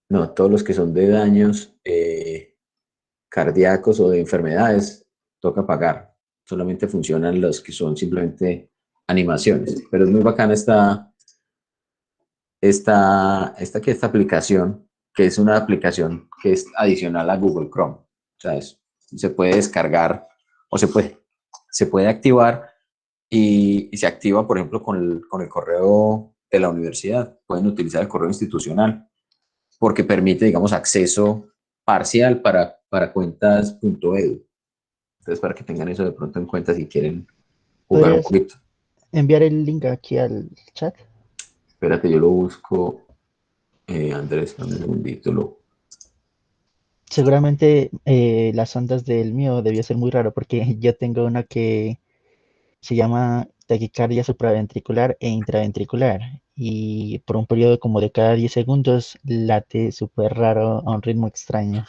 No, todos los que son de daños cardíacos o de enfermedades, toca pagar. Solamente funcionan los que son simplemente animaciones. Pero es muy bacana esta aplicación, que es una aplicación que es adicional a Google Chrome. O sea, se puede descargar o se puede activar y se activa, por ejemplo, con el correo de la universidad. Pueden utilizar el correo institucional porque permite, digamos, acceso parcial para cuentas.edu. Entonces, para que tengan eso de pronto en cuenta si quieren jugar un ¿Podrías poquito. enviar el link aquí al chat? Espérate, yo lo busco. Andrés, dame un segundito. Seguramente las ondas del mío debió ser muy raro porque yo tengo una que se llama taquicardia supraventricular e intraventricular y por un periodo como de cada 10 segundos late súper raro a un ritmo extraño.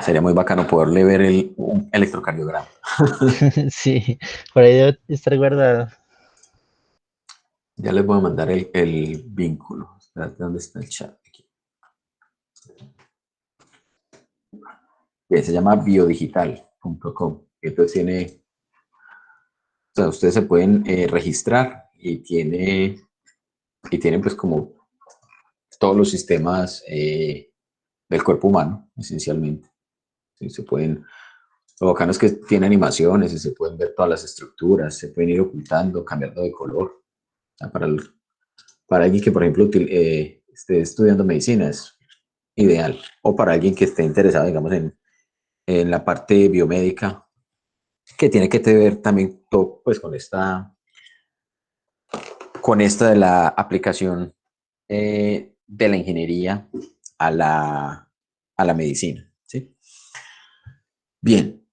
Sería muy bacano poderle ver un electrocardiograma. Sí, por ahí debe estar guardado. Ya les voy a mandar el vínculo. Espérate, ¿dónde está el chat? Aquí. Que se llama biodigital.com. Entonces tiene, o sea, ustedes se pueden registrar y tienen pues como todos los sistemas del cuerpo humano, esencialmente. Sí, se pueden, lo bacano es que tiene animaciones y se pueden ver todas las estructuras, se pueden ir ocultando, cambiando de color. O sea, para alguien que, por ejemplo, esté estudiando medicina es ideal. O para alguien que esté interesado, digamos, en la parte biomédica, que tiene que ver también todo, pues, con esta de la aplicación de la ingeniería a la medicina. ¿Sí? Bien,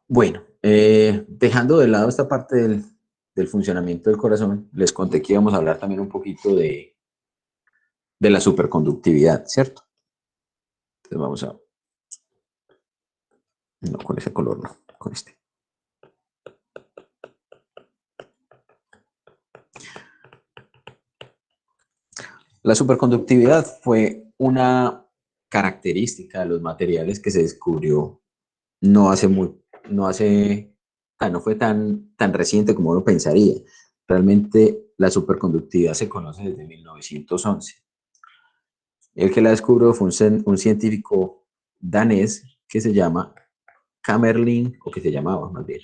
bueno, dejando de lado esta parte del funcionamiento del corazón, les conté que íbamos a hablar también un poquito de la superconductividad, ¿cierto? Entonces vamos a... No, con ese color no, con este. La superconductividad fue una característica de los materiales que se descubrió no fue tan reciente como uno pensaría. Realmente la superconductividad se conoce desde 1911. El que la descubrió fue un científico danés que se llama Kamerlingh, o que se llamaba más bien,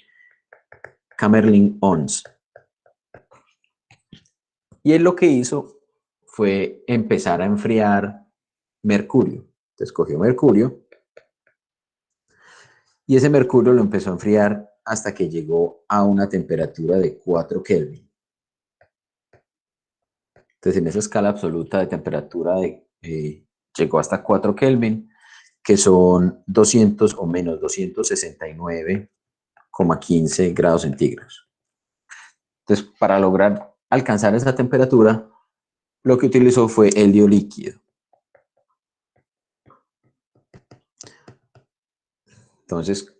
Kamerlingh Onnes. Y él lo que hizo fue empezar a enfriar mercurio. Entonces cogió mercurio y ese mercurio lo empezó a enfriar hasta que llegó a una temperatura de 4 Kelvin. Entonces en esa escala absoluta de temperatura llegó hasta 4 Kelvin, que son 200 o menos 269,15 grados centígrados. Entonces, para lograr alcanzar esa temperatura, lo que utilizó fue helio líquido. Entonces,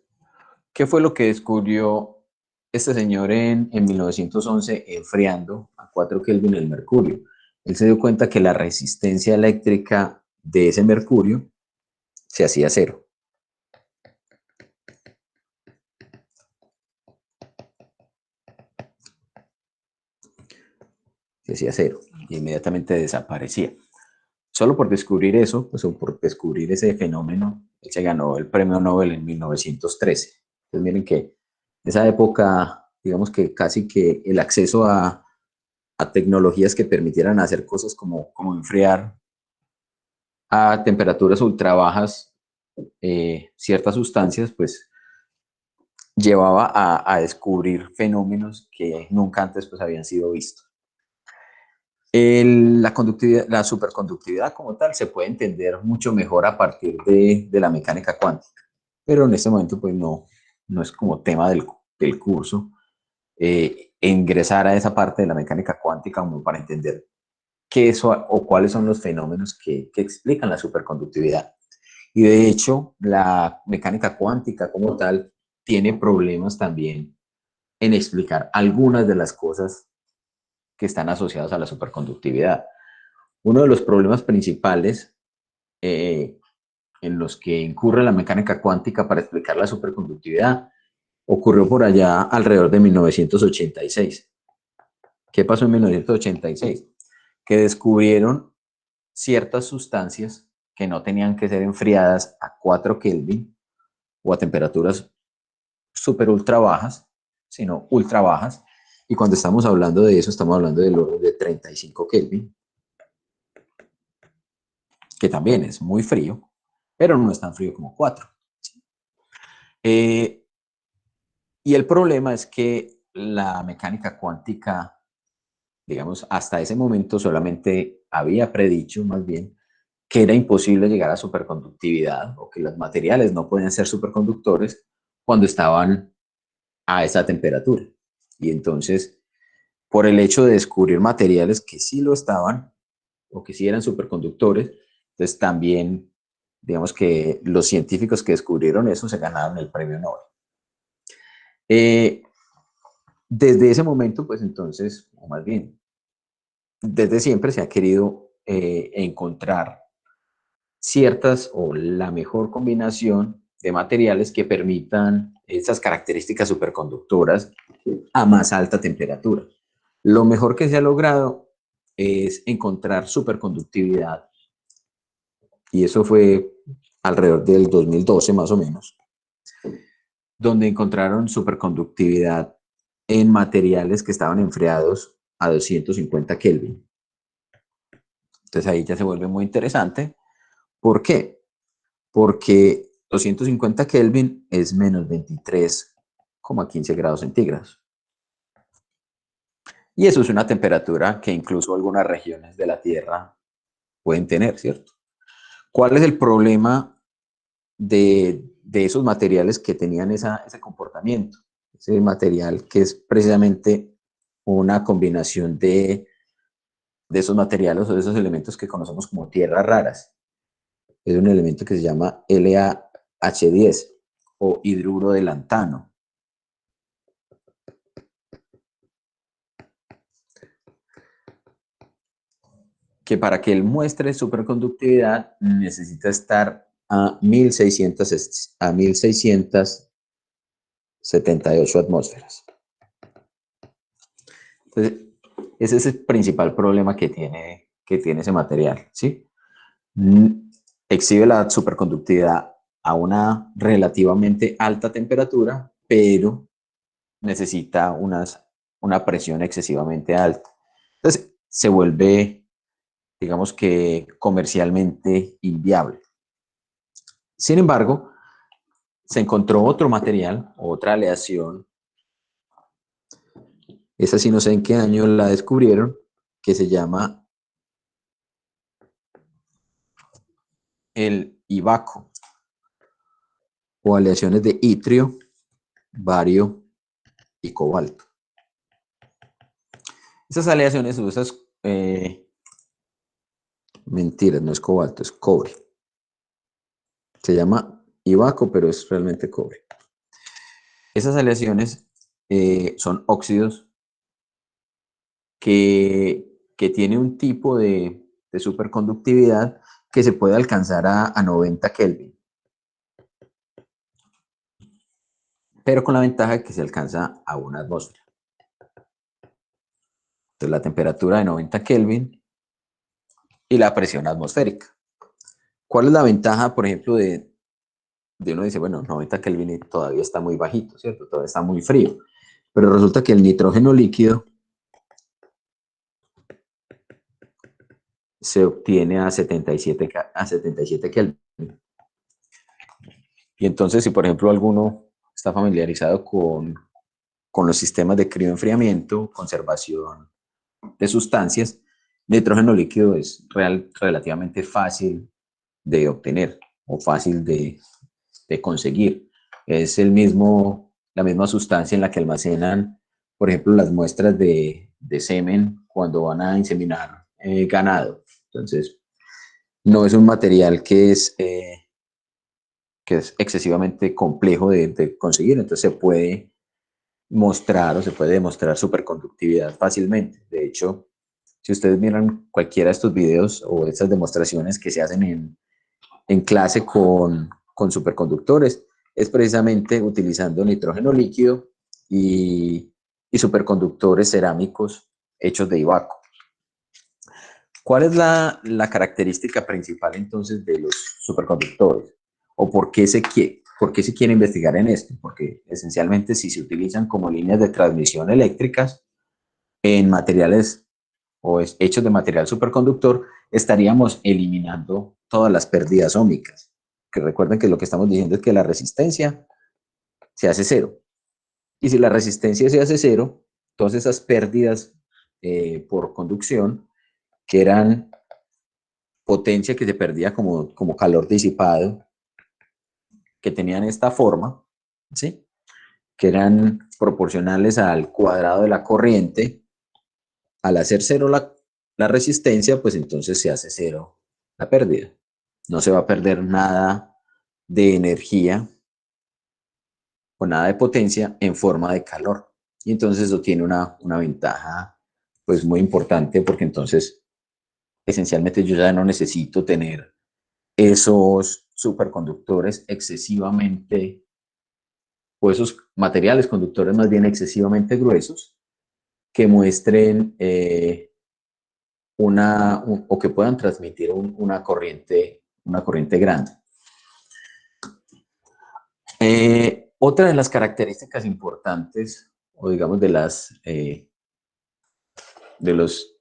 ¿qué fue lo que descubrió este señor en 1911 enfriando a 4 Kelvin el mercurio? Él se dio cuenta que la resistencia eléctrica de ese mercurio se hacía cero. Se hacía cero y inmediatamente desaparecía. Solo por descubrir eso, pues, o por descubrir ese fenómeno, él se ganó el premio Nobel en 1913. Entonces miren que en esa época, digamos que casi que el acceso a tecnologías que permitieran hacer cosas como enfriar a temperaturas ultra bajas ciertas sustancias, pues llevaba a descubrir fenómenos que nunca antes pues habían sido vistos. La superconductividad como tal se puede entender mucho mejor a partir de la mecánica cuántica, pero en este momento pues no es como tema del curso ingresar a esa parte de la mecánica cuántica como para entender qué es o cuáles son los fenómenos que explican la superconductividad. Y de hecho, la mecánica cuántica como tal tiene problemas también en explicar algunas de las cosas que están asociadas a la superconductividad. Uno de los problemas principales en los que incurre la mecánica cuántica para explicar la superconductividad ocurrió por allá alrededor de 1986. ¿Qué pasó en 1986? Que descubrieron ciertas sustancias que no tenían que ser enfriadas a 4 Kelvin o a temperaturas super ultra bajas, sino ultra bajas. Y cuando estamos hablando de eso, estamos hablando del orden de 35 Kelvin, que también es muy frío, pero no es tan frío como 4. Y el problema es que la mecánica cuántica, digamos, hasta ese momento solamente había predicho, más bien, que era imposible llegar a superconductividad o que los materiales no podían ser superconductores cuando estaban a esa temperatura. Y entonces, por el hecho de descubrir materiales que sí lo estaban o que sí eran superconductores, entonces también, digamos que los científicos que descubrieron eso se ganaron el premio Nobel. Desde ese momento, pues entonces, o más bien, desde siempre se ha querido encontrar ciertas o la mejor combinación de materiales que permitan esas características superconductoras a más alta temperatura. Lo mejor que se ha logrado es encontrar superconductividad, y eso fue alrededor del 2012 más o menos, donde encontraron superconductividad en materiales que estaban enfriados a 250 Kelvin. Entonces ahí ya se vuelve muy interesante. ¿Por qué? Porque 250 Kelvin es menos 23,15 grados centígrados. Y eso es una temperatura que incluso algunas regiones de la Tierra pueden tener, ¿cierto? ¿Cuál es el problema de esos materiales que tenían ese comportamiento? Ese material que es precisamente una combinación de esos materiales o de esos elementos que conocemos como tierras raras. Es un elemento que se llama LaH10 o hidruro de lantano. Que para que él muestre superconductividad necesita estar a 1678 atmósferas. Entonces, ese es el principal problema que tiene ese material, ¿sí? Exhibe la superconductividad a una relativamente alta temperatura, pero necesita una presión excesivamente alta. Entonces, se vuelve, digamos que, comercialmente inviable. Sin embargo, se encontró otro material, otra aleación, esa sí no sé en qué año la descubrieron, que se llama el Ivaco, o aleaciones de itrio, bario y cobalto. Esas aleaciones, o esas, mentiras, no es cobalto, es cobre. Se llama Ivaco, pero es realmente cobre. Esas aleaciones son óxidos que tiene un tipo de superconductividad que se puede alcanzar a 90 Kelvin. Pero con la ventaja de que se alcanza a una atmósfera. Entonces la temperatura de 90 Kelvin y la presión atmosférica. ¿Cuál es la ventaja, por ejemplo, de uno dice, bueno, 90 Kelvin todavía está muy bajito, ¿cierto? Todavía está muy frío. Pero resulta que el nitrógeno líquido se obtiene a 77 Kelvin. Y entonces, si por ejemplo alguno está familiarizado con los sistemas de crioenfriamiento, conservación de sustancias, nitrógeno líquido es relativamente fácil de obtener o fácil de conseguir. Es la misma sustancia en la que almacenan, por ejemplo, las muestras de semen cuando van a inseminar ganado. Entonces, no es un material que es excesivamente complejo de conseguir, entonces se puede mostrar o se puede demostrar superconductividad fácilmente. De hecho, si ustedes miran cualquiera de estos videos o estas demostraciones que se hacen en clase con superconductores, es precisamente utilizando nitrógeno líquido y superconductores cerámicos hechos de Ivaco. ¿Cuál es la característica principal entonces de los superconductores? ¿O por qué se quiere investigar en esto? Porque esencialmente si se utilizan como líneas de transmisión eléctricas en materiales o hechos de material superconductor, estaríamos eliminando todas las pérdidas óhmicas. que recuerden que lo que estamos diciendo es que la resistencia se hace cero. Y si la resistencia se hace cero, todas esas pérdidas por conducción, que eran potencia que se perdía como calor disipado, que tenían esta forma, ¿sí? Que eran proporcionales al cuadrado de la corriente, al hacer cero la resistencia, pues entonces se hace cero la pérdida. No se va a perder nada de energía o nada de potencia en forma de calor. Y entonces eso tiene una ventaja pues muy importante, porque entonces esencialmente yo ya no necesito tener esos superconductores excesivamente, o esos materiales conductores más bien excesivamente gruesos, que muestren o que puedan transmitir una corriente grande. Otra de las características importantes, o digamos de las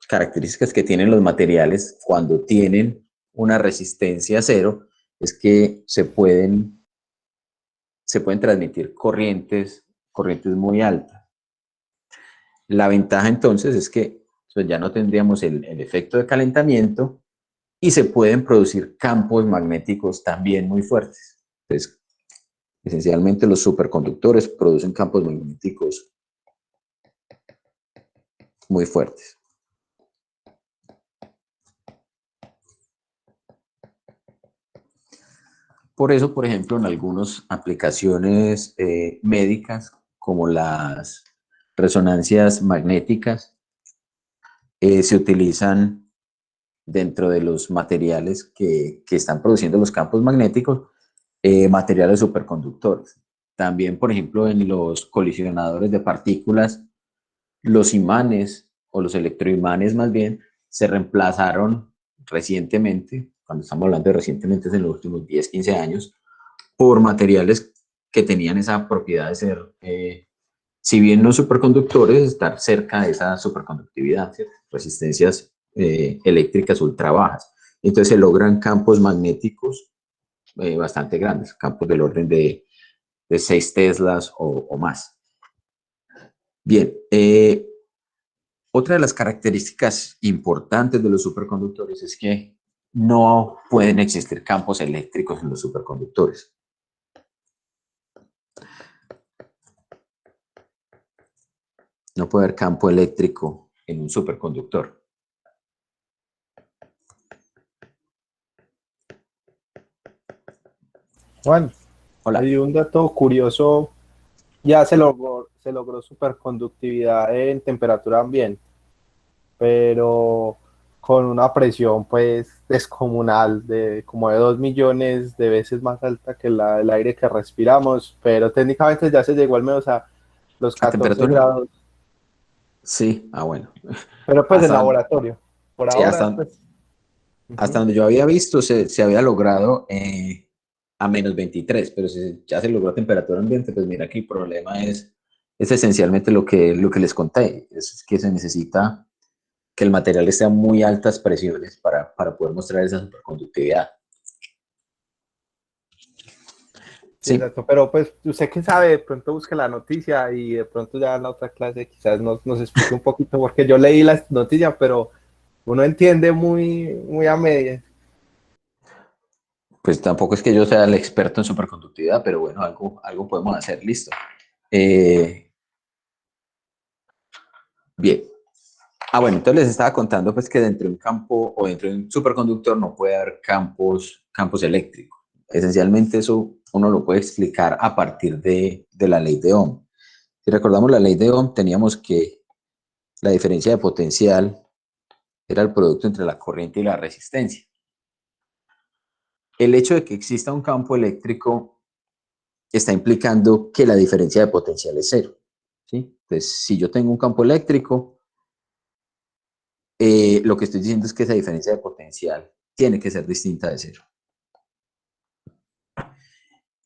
características que tienen los materiales cuando tienen una resistencia cero, es que se pueden transmitir corrientes muy altas. La ventaja entonces es que pues, ya no tendríamos el efecto de calentamiento y se pueden producir campos magnéticos también muy fuertes. Entonces, esencialmente los superconductores producen campos magnéticos muy fuertes. Por eso, por ejemplo, en algunas aplicaciones médicas, como las resonancias magnéticas, se utilizan dentro de los materiales que están produciendo los campos magnéticos, materiales superconductores. También, por ejemplo, en los colisionadores de partículas, los imanes o los electroimanes más bien se reemplazaron recientemente, cuando estamos hablando de recientemente es en los últimos 10, 15 años, por materiales que tenían esa propiedad de ser, si bien no superconductores, estar cerca de esa superconductividad, ¿cierto? Resistencias eléctricas ultra bajas. Entonces se logran campos magnéticos bastante grandes, campos del orden de 6 teslas o más. Bien, otra de las características importantes de los superconductores es que no pueden existir campos eléctricos en los superconductores. No puede haber campo eléctrico en un superconductor. Juan, Hola. hay un dato curioso, ya se logró superconductividad en temperatura ambiente, pero con una presión pues descomunal de como de 2 millones de veces más alta que la del aire que respiramos, pero técnicamente ya se llegó al menos a los 14 grados. Sí, bueno. Pero pues en laboratorio. Por sí, ahora, pues. Hasta donde yo había visto, se había logrado a menos 23, pero si ya se logró a temperatura ambiente, pues mira que el problema es esencialmente lo que les conté, es que se necesita que el material esté a muy altas presiones para poder mostrar esa superconductividad. Sí, exacto, pero pues usted que sabe, de pronto busque la noticia y de pronto ya en la otra clase quizás nos explique un poquito, porque yo leí la noticia, pero uno entiende muy a medias. Pues tampoco es que yo sea el experto en superconductividad, pero bueno, algo podemos hacer, listo. Bien. Bueno, entonces les estaba contando pues que dentro de un campo o dentro de un superconductor no puede haber campos eléctricos. Esencialmente eso uno lo puede explicar a partir de la ley de Ohm. Si recordamos la ley de Ohm, teníamos que la diferencia de potencial era el producto entre la corriente y la resistencia. El hecho de que exista un campo eléctrico está implicando que la diferencia de potencial es cero, ¿sí? Entonces, si yo tengo un campo eléctrico, lo que estoy diciendo es que esa diferencia de potencial tiene que ser distinta de cero.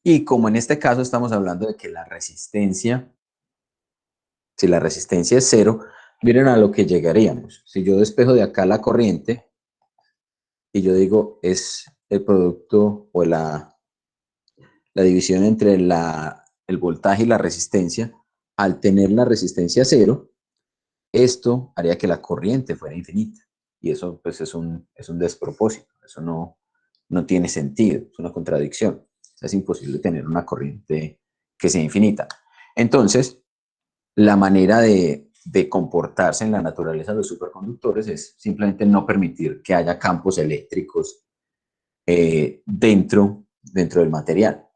Y como en este caso estamos hablando de que la resistencia, si la resistencia es cero, miren a lo que llegaríamos. Si yo despejo de acá la corriente y yo digo es el producto o la la división entre el voltaje y la resistencia, al tener la resistencia cero, esto haría que la corriente fuera infinita. Y eso pues es un despropósito, eso no tiene sentido, es una contradicción. Es imposible tener una corriente que sea infinita. Entonces, la manera de comportarse en la naturaleza de los superconductores es simplemente no permitir que haya campos eléctricos dentro del material.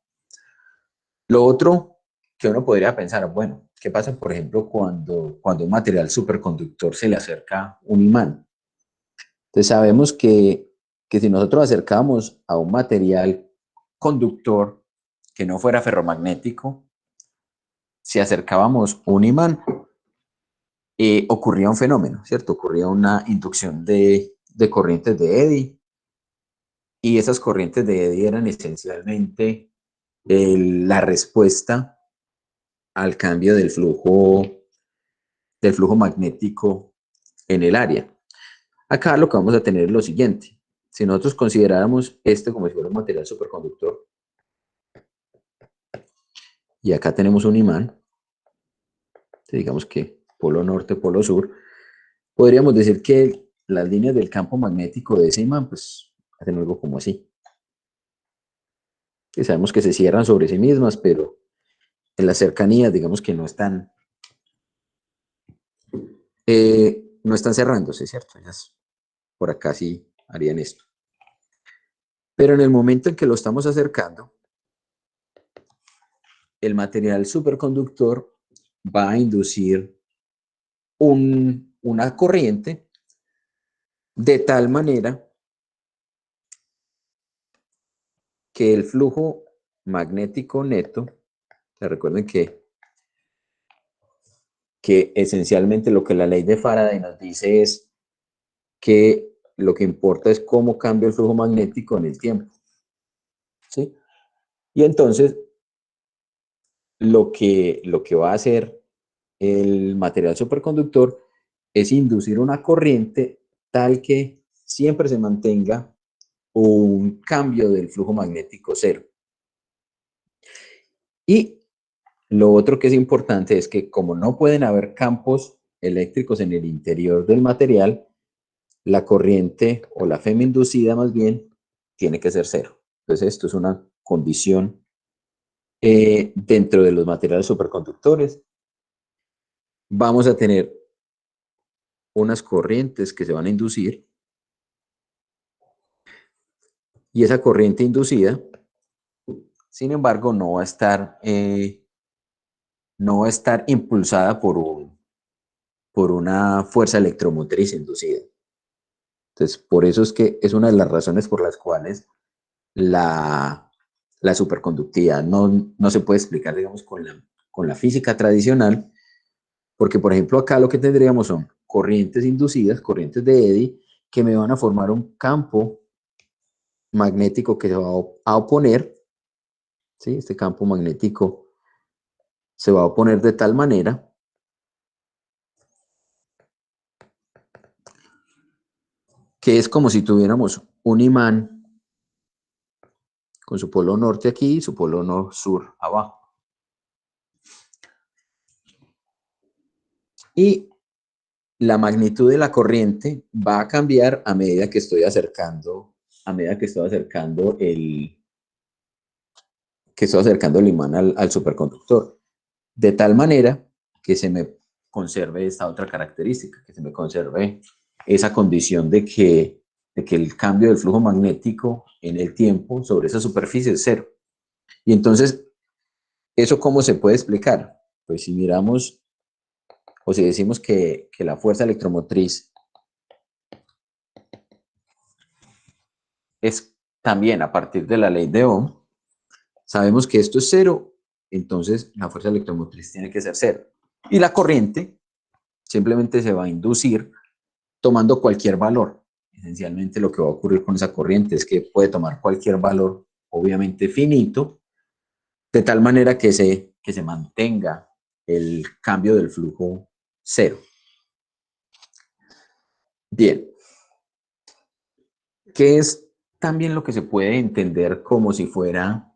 Lo otro que uno podría pensar, bueno, ¿qué pasa, por ejemplo, cuando un material superconductor se le acerca un imán? Entonces sabemos que si nosotros acercamos a un material conductor que no fuera ferromagnético, si acercábamos un imán, ocurría un fenómeno, ¿cierto? Ocurría una inducción de corrientes de Eddy, y esas corrientes de Eddy eran esencialmente la respuesta al cambio del flujo magnético en el área. Acá lo que vamos a tener es lo siguiente. Si nosotros consideráramos este como si fuera un material superconductor, y acá tenemos un imán, digamos que polo norte, polo sur, podríamos decir que las líneas del campo magnético de ese imán, pues, hacen algo como así. Y sabemos que se cierran sobre sí mismas, pero en las cercanías, digamos que no están cerrándose, ¿cierto? Ellas por acá sí harían esto. Pero en el momento en que lo estamos acercando, el material superconductor va a inducir una corriente de tal manera que el flujo magnético neto, recuerden que esencialmente lo que la ley de Faraday nos dice es que lo que importa es cómo cambia el flujo magnético en el tiempo, ¿sí? Y entonces lo que va a hacer el material superconductor es inducir una corriente tal que siempre se mantenga un cambio del flujo magnético cero. Y lo otro que es importante es que como no pueden haber campos eléctricos en el interior del material, la corriente o la FEM inducida más bien tiene que ser cero. Entonces esto es una condición dentro de los materiales superconductores. Vamos a tener unas corrientes que se van a inducir y esa corriente inducida, sin embargo, no va a estar impulsada por una fuerza electromotriz inducida. Entonces, por eso es que es una de las razones por las cuales la superconductividad no se puede explicar, digamos, con la física tradicional, porque, por ejemplo, acá lo que tendríamos son corrientes inducidas, corrientes de Eddy, que me van a formar un campo magnético que se va a oponer, ¿sí? Este campo magnético se va a oponer de tal manera que es como si tuviéramos un imán con su polo norte aquí y su polo sur abajo. Y la magnitud de la corriente va a cambiar a medida que estoy acercando, el imán al superconductor. De tal manera que se me conserve esta otra característica, que se me conserve esa condición de que el cambio del flujo magnético en el tiempo sobre esa superficie es cero. Y entonces, ¿eso cómo se puede explicar? Pues si miramos o si decimos que la fuerza electromotriz es también a partir de la ley de Ohm, sabemos que esto es cero, entonces la fuerza electromotriz tiene que ser cero. Y la corriente simplemente se va a inducir tomando cualquier valor. Esencialmente lo que va a ocurrir con esa corriente es que puede tomar cualquier valor, obviamente finito, de tal manera que se mantenga el cambio del flujo cero. Bien, ¿qué es también lo que se puede entender como si fuera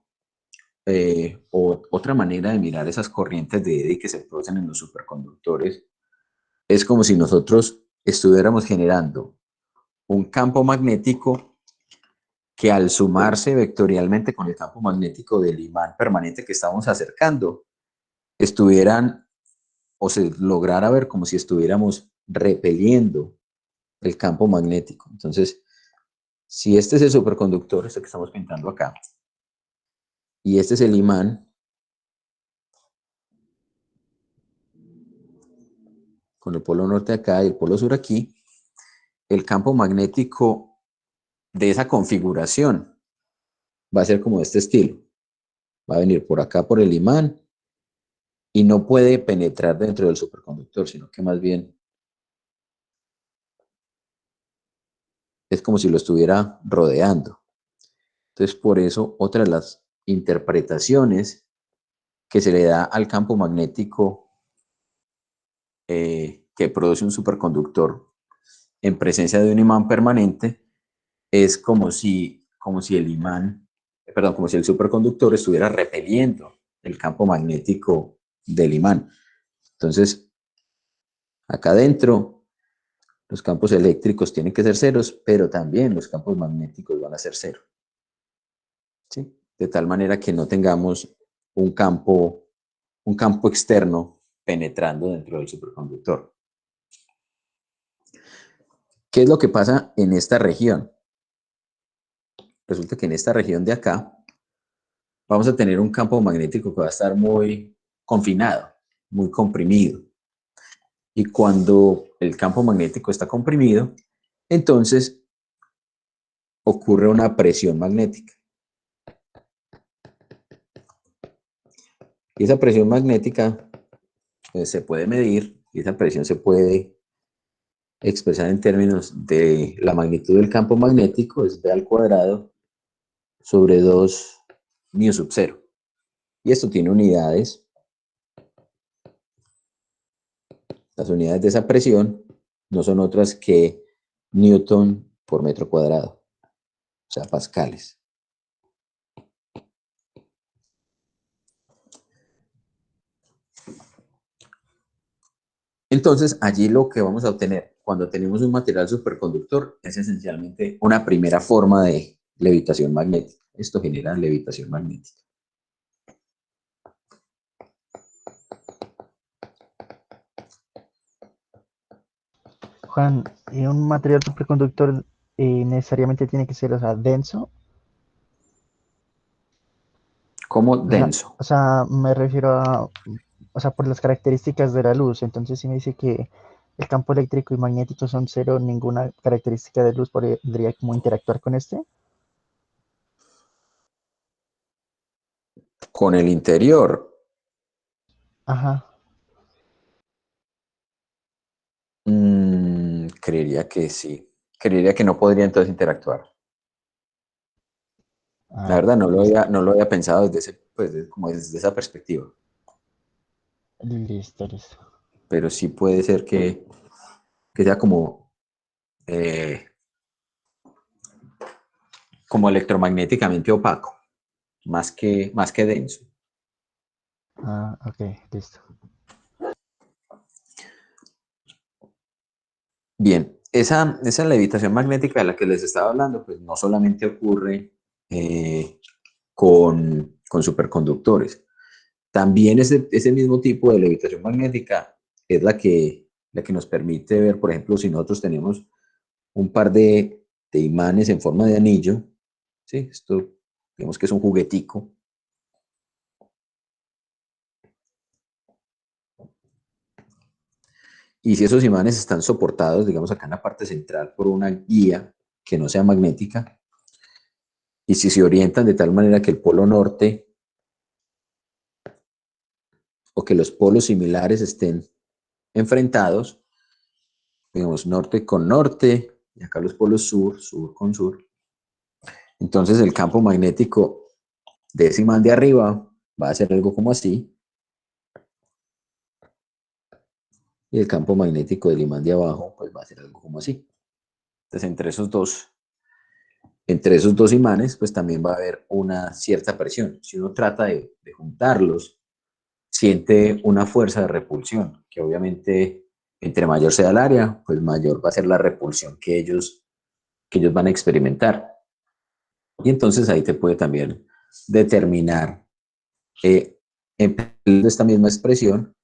otra manera de mirar esas corrientes de Eddy que se producen en los superconductores es como si nosotros estuviéramos generando un campo magnético que al sumarse vectorialmente con el campo magnético del imán permanente que estamos acercando, estuvieran o se lograra ver como si estuviéramos repeliendo el campo magnético. Entonces, si este es el superconductor, este que estamos pintando acá, y este es el imán, con el polo norte acá y el polo sur aquí, el campo magnético de esa configuración va a ser como de este estilo. Va a venir por acá por el imán y no puede penetrar dentro del superconductor, sino que más bien es como si lo estuviera rodeando. Entonces, por eso, otra de las interpretaciones que se le da al campo magnético que produce un superconductor en presencia de un imán permanente es como si el imán, perdón, como si el superconductor estuviera repeliendo el campo magnético del imán. Entonces, acá adentro, los campos eléctricos tienen que ser ceros, pero también los campos magnéticos van a ser cero. ¿Sí? De tal manera que no tengamos un campo externo penetrando dentro del superconductor. ¿Qué es lo que pasa en esta región? Resulta que en esta región de acá vamos a tener un campo magnético que va a estar muy confinado, muy comprimido. Y cuando el campo magnético está comprimido, entonces ocurre una presión magnética. Y esa presión magnética se puede medir y esa presión se puede expresar en términos de la magnitud del campo magnético, es B al cuadrado sobre 2 μ sub 0. Y esto tiene unidades. Las unidades de esa presión no son otras que Newton por metro cuadrado, o sea, pascales. Entonces, allí lo que vamos a obtener cuando tenemos un material superconductor es esencialmente una primera forma de levitación magnética. Esto genera levitación magnética. Juan, ¿y un material superconductor necesariamente tiene que ser, o sea, denso? Como denso. O sea, me refiero a, o sea, por las características de la luz. Entonces, si me dice que el campo eléctrico y magnético son cero, ninguna característica de luz podría como interactuar con este. Con el interior, Ajá. creería que sí. Creería que no podría entonces interactuar. La Ah, verdad, listo. no lo había pensado desde como desde esa perspectiva. Listo, listo. Pero sí puede ser que sea eh, como electromagnéticamente opaco, más que denso. Ah, ok, listo. Bien, esa levitación magnética de la que les estaba hablando, pues no solamente ocurre con superconductores. También ese mismo tipo de levitación magnética es la que nos permite ver, por ejemplo, si nosotros tenemos un par de imanes en forma de anillo, ¿sí? Esto, digamos que es un juguetico. Y si esos imanes están soportados, digamos acá en la parte central, por una guía que no sea magnética, y si se orientan de tal manera que el polo norte o que los polos similares estén enfrentados, digamos norte con norte, y acá los polos sur, sur con sur, entonces el campo magnético de ese imán de arriba va a ser algo como así, y el campo magnético del imán de abajo pues va a ser algo como así. Entonces entre esos dos entre esos dos imanes, pues también va a haber una cierta presión. Si uno trata de juntarlos, siente una fuerza de repulsión, que obviamente entre mayor sea el área, pues mayor va a ser la repulsión que ellos van a experimentar. Y entonces ahí te puede también determinar, empleando esta misma expresión,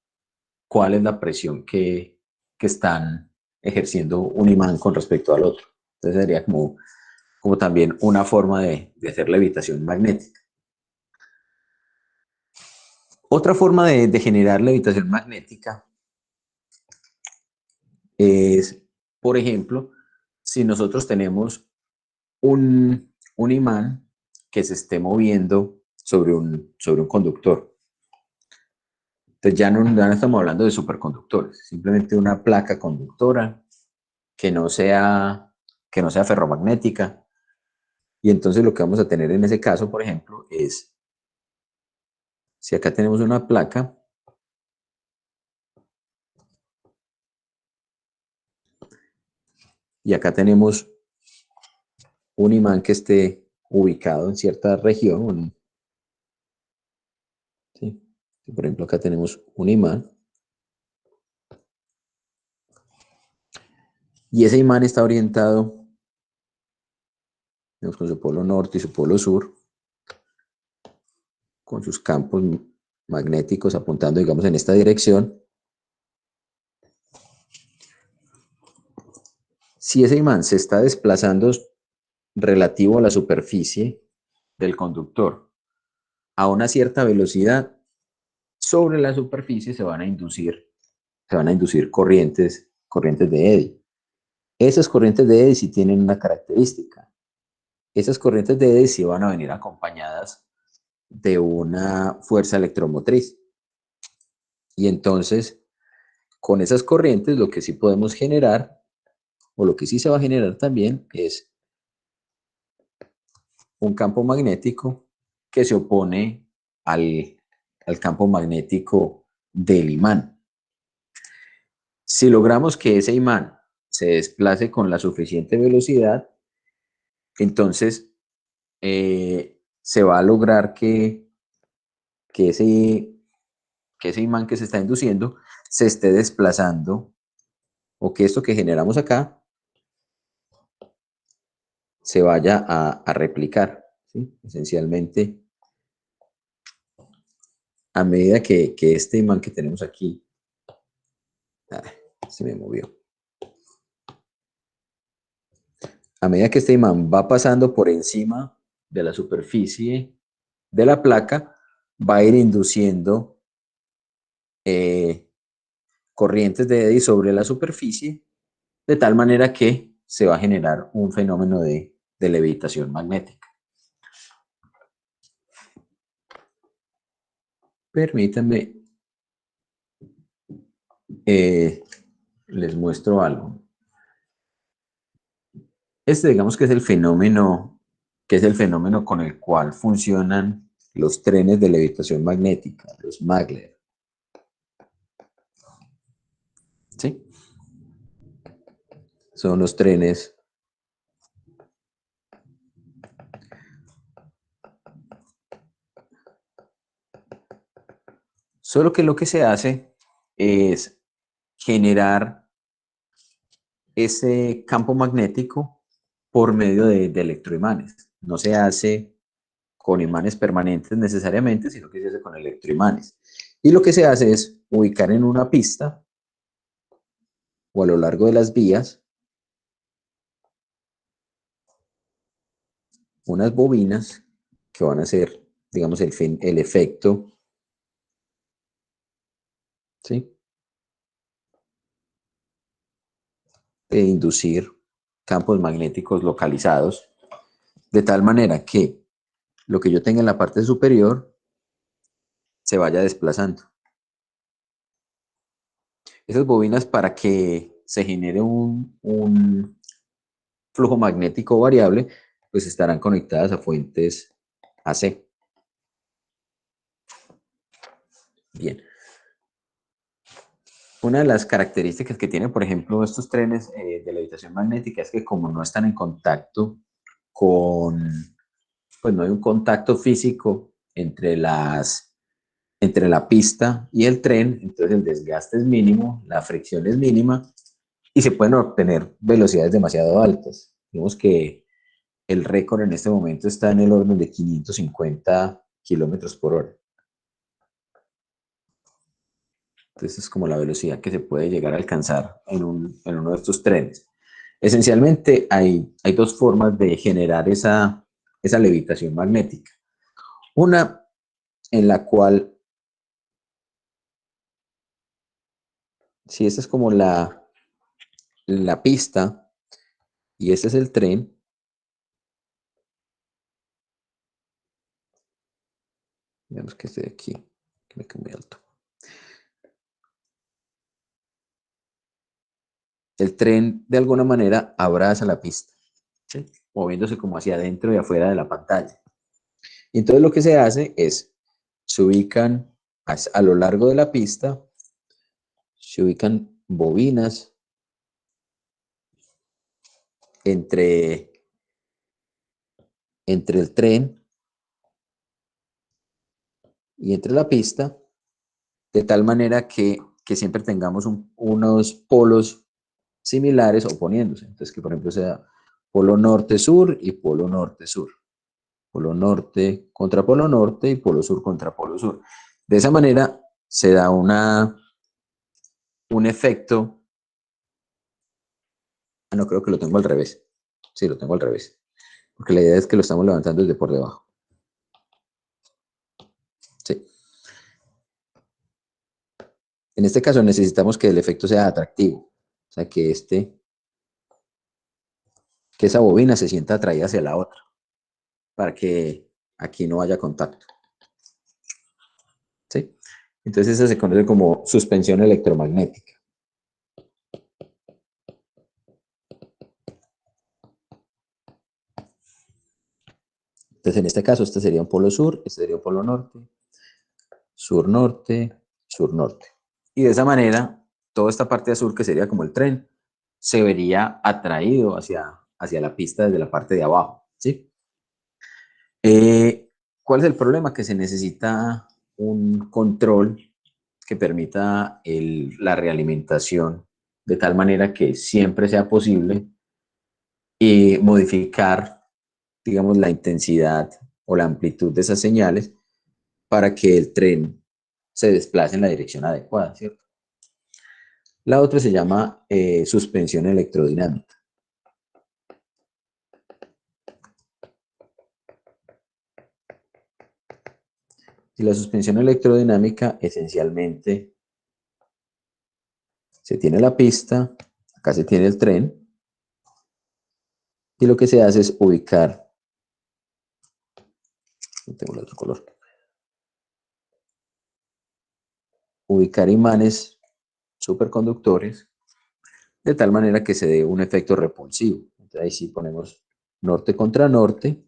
cuál es la presión que están ejerciendo un imán con respecto al otro. Entonces sería como también una forma de hacer levitación magnética. Otra forma de generar levitación magnética es, por ejemplo, si nosotros tenemos un imán que se esté moviendo sobre un conductor. Entonces ya no estamos hablando de superconductores, simplemente una placa conductora que que no sea ferromagnética. Y entonces lo que vamos a tener en ese caso, por ejemplo, es, si acá tenemos una placa, y acá tenemos un imán que esté ubicado en cierta región, ¿sí? Por ejemplo, acá tenemos un imán, y ese imán está orientado, digamos, con su polo norte y su polo sur, con sus campos magnéticos apuntando, digamos, en esta dirección. Si ese imán se está desplazando relativo a la superficie del conductor a una cierta velocidad, sobre la superficie se van a inducir corrientes de eddy. Esas corrientes de eddy sí tienen una característica. Esas corrientes de eddy sí van a venir acompañadas de una fuerza electromotriz. Y entonces, con esas corrientes, lo que sí podemos generar, o lo que sí se va a generar también, es un campo magnético que se opone al campo magnético del imán. Si logramos que ese imán se desplace con la suficiente velocidad, entonces se va a lograr que que ese imán que se está induciendo se esté desplazando, o que esto que generamos acá se vaya a replicar, ¿sí? Esencialmente, a medida que este imán que tenemos aquí, se me movió. A medida que este imán va pasando por encima de la superficie de la placa, va a ir induciendo corrientes de eddy sobre la superficie, de tal manera que se va a generar un fenómeno de levitación magnética. Permítanme, les muestro algo. Este, digamos que es el fenómeno con el cual funcionan los trenes de levitación magnética, los maglev. ¿Sí? Son los trenes solo que lo que se hace es generar ese campo magnético por medio de electroimanes. No se hace con imanes permanentes necesariamente, sino que se hace con electroimanes. Y lo que se hace es ubicar en una pista o a lo largo de las vías unas bobinas que van a hacer, digamos, el efecto, ¿sí?, de inducir campos magnéticos localizados, de tal manera que lo que yo tenga en la parte superior se vaya desplazando. Esas bobinas, para que se genere un flujo magnético variable, pues estarán conectadas a fuentes AC. Bien. Una de las características que tienen, por ejemplo, estos trenes de levitación magnética es que, como no están en contacto pues no hay un contacto físico entre la pista y el tren, entonces el desgaste es mínimo, la fricción es mínima y se pueden obtener velocidades demasiado altas. Digamos que el récord en este momento está en el orden de 550 kilómetros por hora. Entonces es como la velocidad que se puede llegar a alcanzar en uno de estos trenes. Esencialmente hay dos formas de generar esa levitación magnética. Una en la cual, si esta es como la pista y este es el tren, veamos que esté aquí, que me quede muy alto. El tren de alguna manera abraza la pista, ¿sí? Moviéndose como hacia adentro y afuera de la pantalla. Y entonces lo que se hace es, se ubican a lo largo de la pista, se ubican bobinas entre el tren y entre la pista, de tal manera que siempre tengamos unos polos similares oponiéndose. Entonces, que por ejemplo sea polo norte-sur y polo norte-sur. Polo norte contra polo norte y polo sur contra polo sur. De esa manera se da un efecto. Ah, no, creo que lo tengo al revés. Sí, lo tengo al revés. Porque la idea es que lo estamos levantando desde por debajo. Sí. En este caso necesitamos que el efecto sea atractivo. O sea, que esa bobina se sienta atraída hacia la otra. Para que aquí no haya contacto. ¿Sí? Entonces eso se conoce como suspensión electromagnética. Entonces en este caso este sería un polo sur, este sería un polo norte, sur-norte, sur-norte. Y de esa manera, toda esta parte azul que sería como el tren, se vería atraído hacia la pista desde la parte de abajo. ¿Sí? ¿Cuál es el problema? Que se necesita un control que permita la realimentación de tal manera que siempre sea posible modificar, digamos, la intensidad o la amplitud de esas señales para que el tren se desplace en la dirección adecuada, ¿cierto? La otra se llama suspensión electrodinámica. Y la suspensión electrodinámica esencialmente se tiene la pista, acá se tiene el tren, y lo que se hace es ubicar, no tengo el otro color, ubicar imanes superconductores de tal manera que se dé un efecto repulsivo. Entonces ahí sí ponemos norte contra norte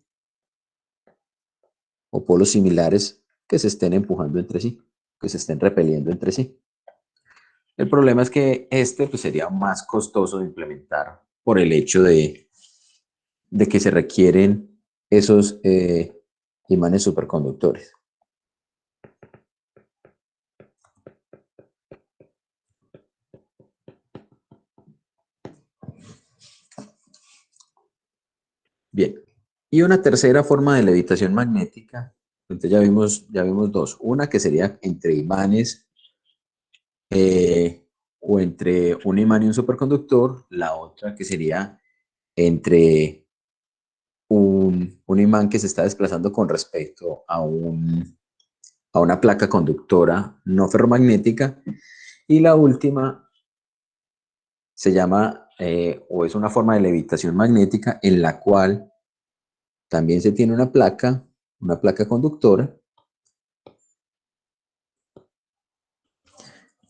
o polos similares que se estén empujando entre sí, que se estén repeliendo entre sí. El problema es que pues, sería más costoso de implementar por el hecho de que se requieren esos imanes superconductores. Bien, y una tercera forma de levitación magnética, entonces ya vimos dos, una que sería entre imanes o entre un imán y un superconductor, la otra que sería entre un imán que se está desplazando con respecto a una placa conductora no ferromagnética, y la última se llama o es una forma de levitación magnética en la cual también se tiene una placa conductora,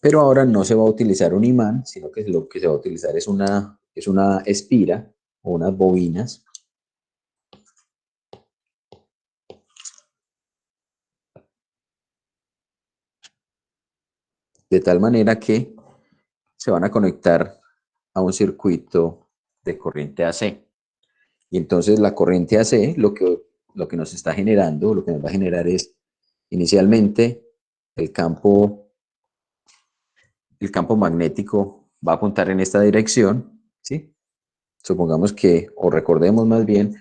pero ahora no se va a utilizar un imán, sino que lo que se va a utilizar es una espira o unas bobinas de tal manera que se van a conectar a un circuito de corriente AC. Y entonces la corriente AC lo que nos está generando, lo que nos va a generar es inicialmente el campo, el campo magnético va a apuntar en esta dirección, ¿sí? Supongamos que, o recordemos más bien,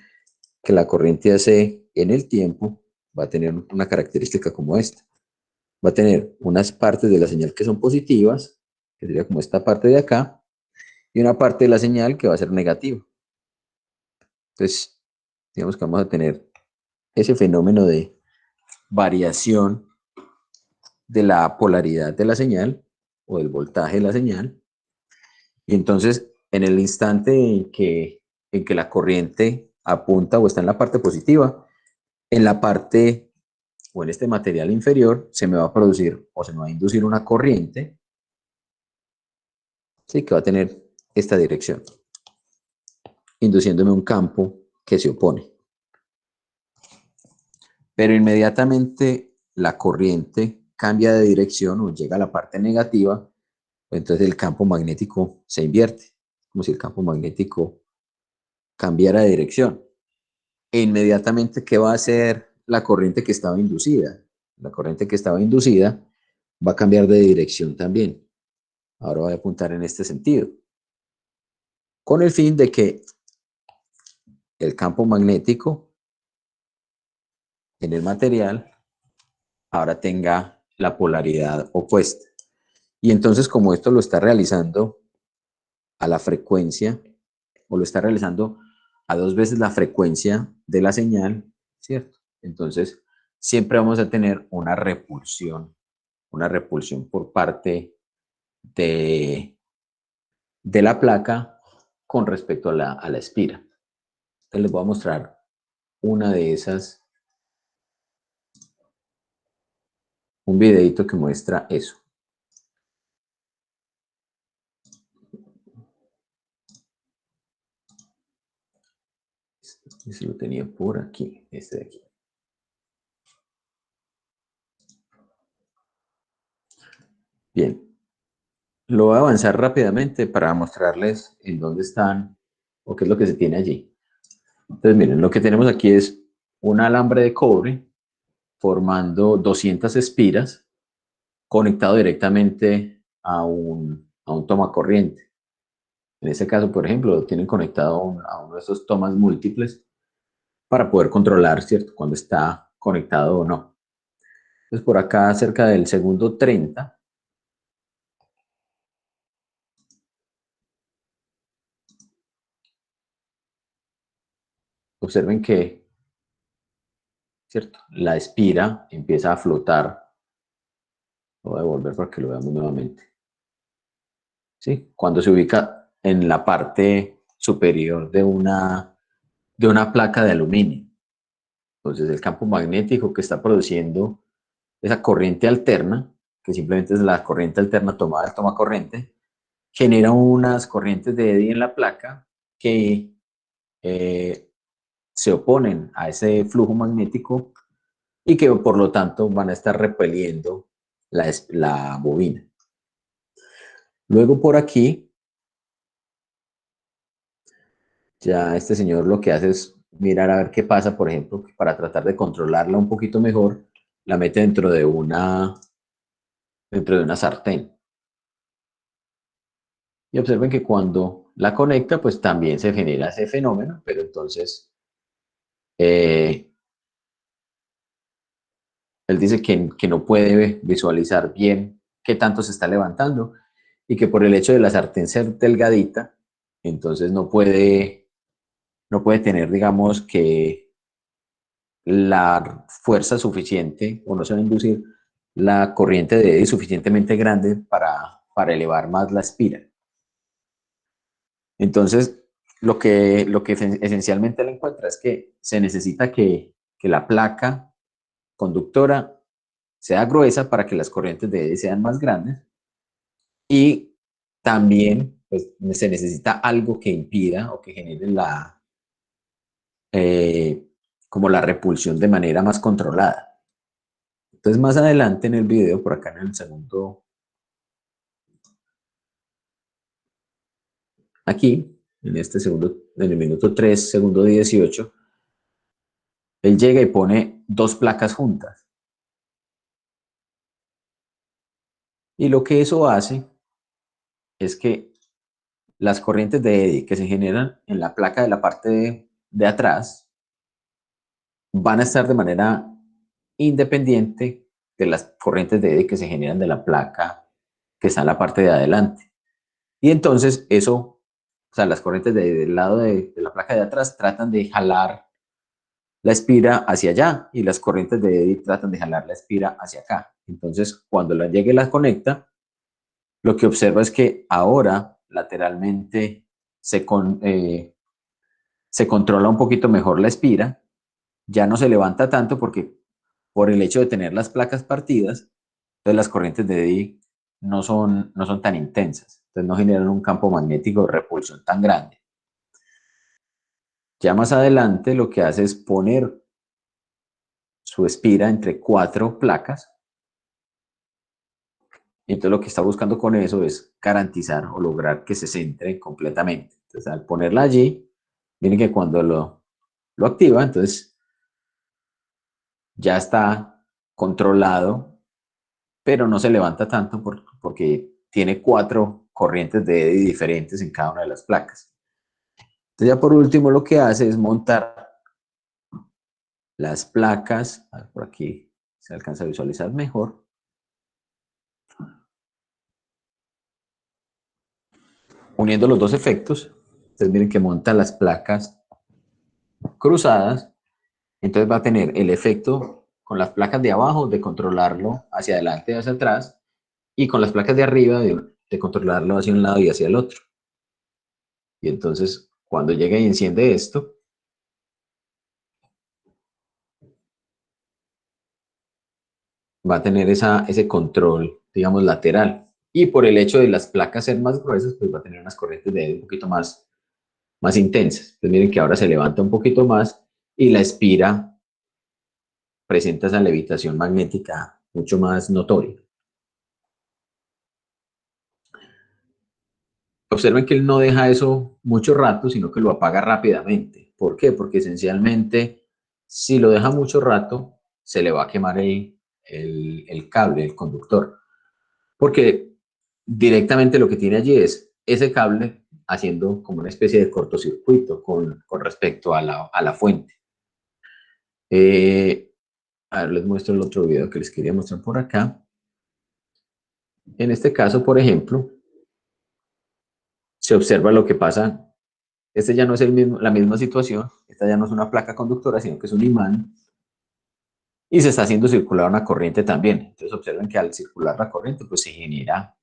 que la corriente AC en el tiempo va a tener una característica como esta. Va a tener unas partes de la señal que son positivas, que sería como esta parte de acá, y una parte de la señal que va a ser negativa. Entonces, digamos que vamos a tener ese fenómeno de variación de la polaridad de la señal o del voltaje de la señal. Y entonces, en el instante en que la corriente apunta o está en la parte positiva, en la parte o en este material inferior se me va a producir o se me va a inducir una corriente, ¿sí? Que va a tener esta dirección, induciéndome un campo que se opone. Pero inmediatamente la corriente cambia de dirección o llega a la parte negativa, entonces el campo magnético se invierte, como si el campo magnético cambiara de dirección. E inmediatamente, ¿qué va a hacer la corriente que estaba inducida? La corriente que estaba inducida va a cambiar de dirección también. Ahora va a apuntar en este sentido, con el fin de que el campo magnético en el material ahora tenga la polaridad opuesta. Y entonces, como esto lo está realizando a la frecuencia, o lo está realizando a 2 veces la frecuencia de la señal, ¿cierto? Entonces, siempre vamos a tener una repulsión por parte de la placa con respecto a la espira. Entonces, les voy a mostrar una de esas, un videito que muestra eso. Este lo tenía por aquí, este de aquí. Bien, lo voy a avanzar rápidamente para mostrarles en dónde están o qué es lo que se tiene allí. Entonces, miren, lo que tenemos aquí es un alambre de cobre formando 200 espiras conectado directamente a un tomacorriente. En este caso, por ejemplo, lo tienen conectado a uno de esos tomas múltiples para poder controlar, ¿cierto?, cuando está conectado o no. Entonces, por acá, cerca del segundo 30, observen que, ¿cierto?, la espira empieza a flotar. Lo voy a devolver para que lo veamos nuevamente. ¿Sí? Cuando se ubica en la parte superior de una placa de aluminio. Entonces, el campo magnético que está produciendo esa corriente alterna, que simplemente es la corriente alterna tomada del tomacorriente, genera unas corrientes de eddy en la placa que se oponen a ese flujo magnético y que por lo tanto van a estar repeliendo la bobina. Luego por aquí, ya este señor lo que hace es mirar a ver qué pasa, por ejemplo, para tratar de controlarla un poquito mejor, la mete dentro de una sartén. Y observen que cuando la conecta, pues también se genera ese fenómeno, pero entonces él dice que no puede visualizar bien qué tanto se está levantando y que por el hecho de la sartén ser delgadita, entonces no puede tener, digamos, que la fuerza suficiente o no se va a inducir la corriente de eddy suficientemente grande para elevar más la espira. Entonces, lo que esencialmente él encuentra es que se necesita que la placa conductora sea gruesa para que las corrientes de eddy sean más grandes y también pues, se necesita algo que impida o que genere eh, como la repulsión de manera más controlada. Entonces, más adelante en el video, por acá en el segundo, aquí, en este segundo, en el minuto 3, segundo 18, él llega y pone dos placas juntas. Y lo que eso hace es que las corrientes de eddy que se generan en la placa de la parte de atrás van a estar de manera independiente de las corrientes de eddy que se generan de la placa que está en la parte de adelante. Y entonces eso, o sea, las corrientes del lado de la placa de atrás tratan de jalar la espira hacia allá y las corrientes de eddy tratan de jalar la espira hacia acá. Entonces, cuando la llegue y la conecta, lo que observa es que ahora lateralmente se controla un poquito mejor la espira, ya no se levanta tanto porque por el hecho de tener las placas partidas, entonces las corrientes de eddy no son tan intensas, entonces no generan un campo magnético de repulsión tan grande. Ya más adelante lo que hace es poner su espira entre 4 placas, y entonces lo que está buscando con eso es garantizar o lograr que se centre completamente. Entonces al ponerla allí, miren que cuando lo activa, entonces ya está controlado, pero no se levanta tanto porque tiene 4 corrientes de eddy diferentes en cada una de las placas. Entonces ya por último lo que hace es montar las placas, a ver, por aquí se alcanza a visualizar mejor, uniendo los dos efectos. Entonces miren que monta las placas cruzadas, entonces va a tener el efecto con las placas de abajo de controlarlo hacia adelante y hacia atrás, y con las placas de arriba de controlarlo hacia un lado y hacia el otro. Y entonces cuando llega y enciende esto, va a tener ese control, digamos, lateral. Y por el hecho de las placas ser más gruesas, pues va a tener unas corrientes de aire un poquito más intensas. Entonces miren que ahora se levanta un poquito más y la espira presenta esa levitación magnética mucho más notoria. Observen que él no deja eso mucho rato, sino que lo apaga rápidamente. ¿Por qué? Porque esencialmente, si lo deja mucho rato, se le va a quemar el cable, el conductor. Porque directamente lo que tiene allí es ese cable haciendo como una especie de cortocircuito con respecto a la fuente. A ver, les muestro el otro video que les quería mostrar por acá. En este caso, por ejemplo, se observa lo que pasa. Este ya no es la misma situación. Esta ya no es una placa conductora, sino que es un imán. Y se está haciendo circular una corriente también. Entonces observen que al circular la corriente, pues se genera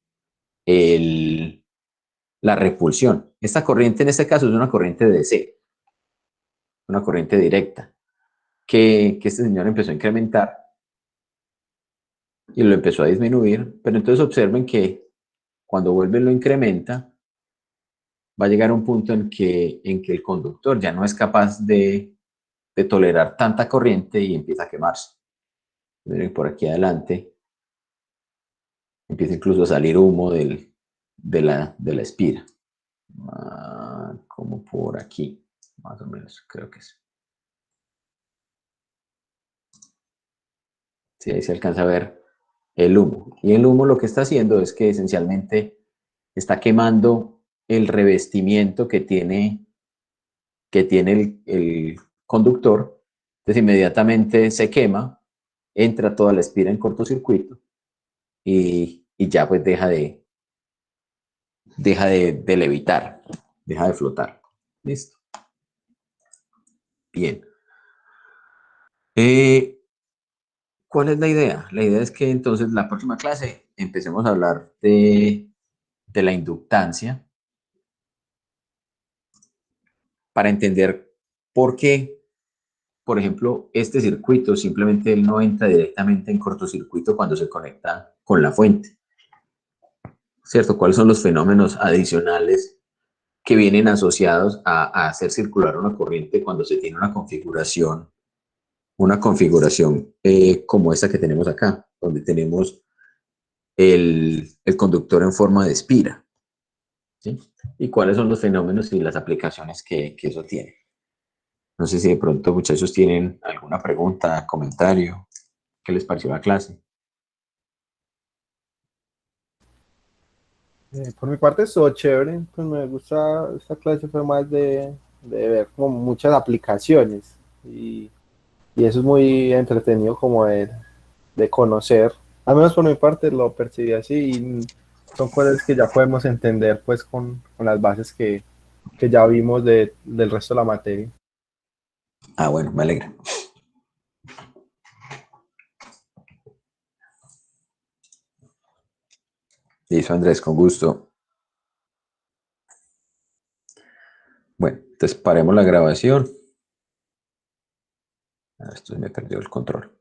la repulsión. Esta corriente en este caso es una corriente DC, una corriente directa, que este señor empezó a incrementar y lo empezó a disminuir, pero entonces observen que cuando vuelve y lo incrementa, va a llegar a un punto en que el conductor ya no es capaz de tolerar tanta corriente y empieza a quemarse. Miren, por aquí adelante empieza incluso a salir humo de la espira. Como por aquí, más o menos, creo que es. Sí, ahí se alcanza a ver el humo. Y el humo lo que está haciendo es que esencialmente está quemando el revestimiento que tiene el conductor. Entonces inmediatamente se quema, entra toda la espira en cortocircuito y ya pues deja de levitar, deja de flotar. Listo. Bien. ¿Cuál es la idea? La idea es que entonces la próxima clase empecemos a hablar de la inductancia para entender por qué, por ejemplo, este circuito simplemente él no entra directamente en cortocircuito cuando se conecta con la fuente. ¿Cierto? ¿Cuáles son los fenómenos adicionales que vienen asociados a hacer circular una corriente cuando se tiene una configuración como esta que tenemos acá, donde tenemos el conductor en forma de espira? ¿sí? Y cuáles son los fenómenos y las aplicaciones que eso tiene. No sé si de pronto, muchachos, tienen alguna pregunta, comentario. ¿Qué les pareció la clase? Por mi parte estuvo chévere, pues me gusta, esta clase fue más de ver como muchas aplicaciones y eso es muy entretenido como de conocer, al menos por mi parte lo percibí así y son cosas que ya podemos entender pues con las bases que ya vimos del resto de la materia. Ah, bueno, me alegra. Listo, Andrés, con gusto. Bueno, entonces paremos la grabación. Esto me perdió el control.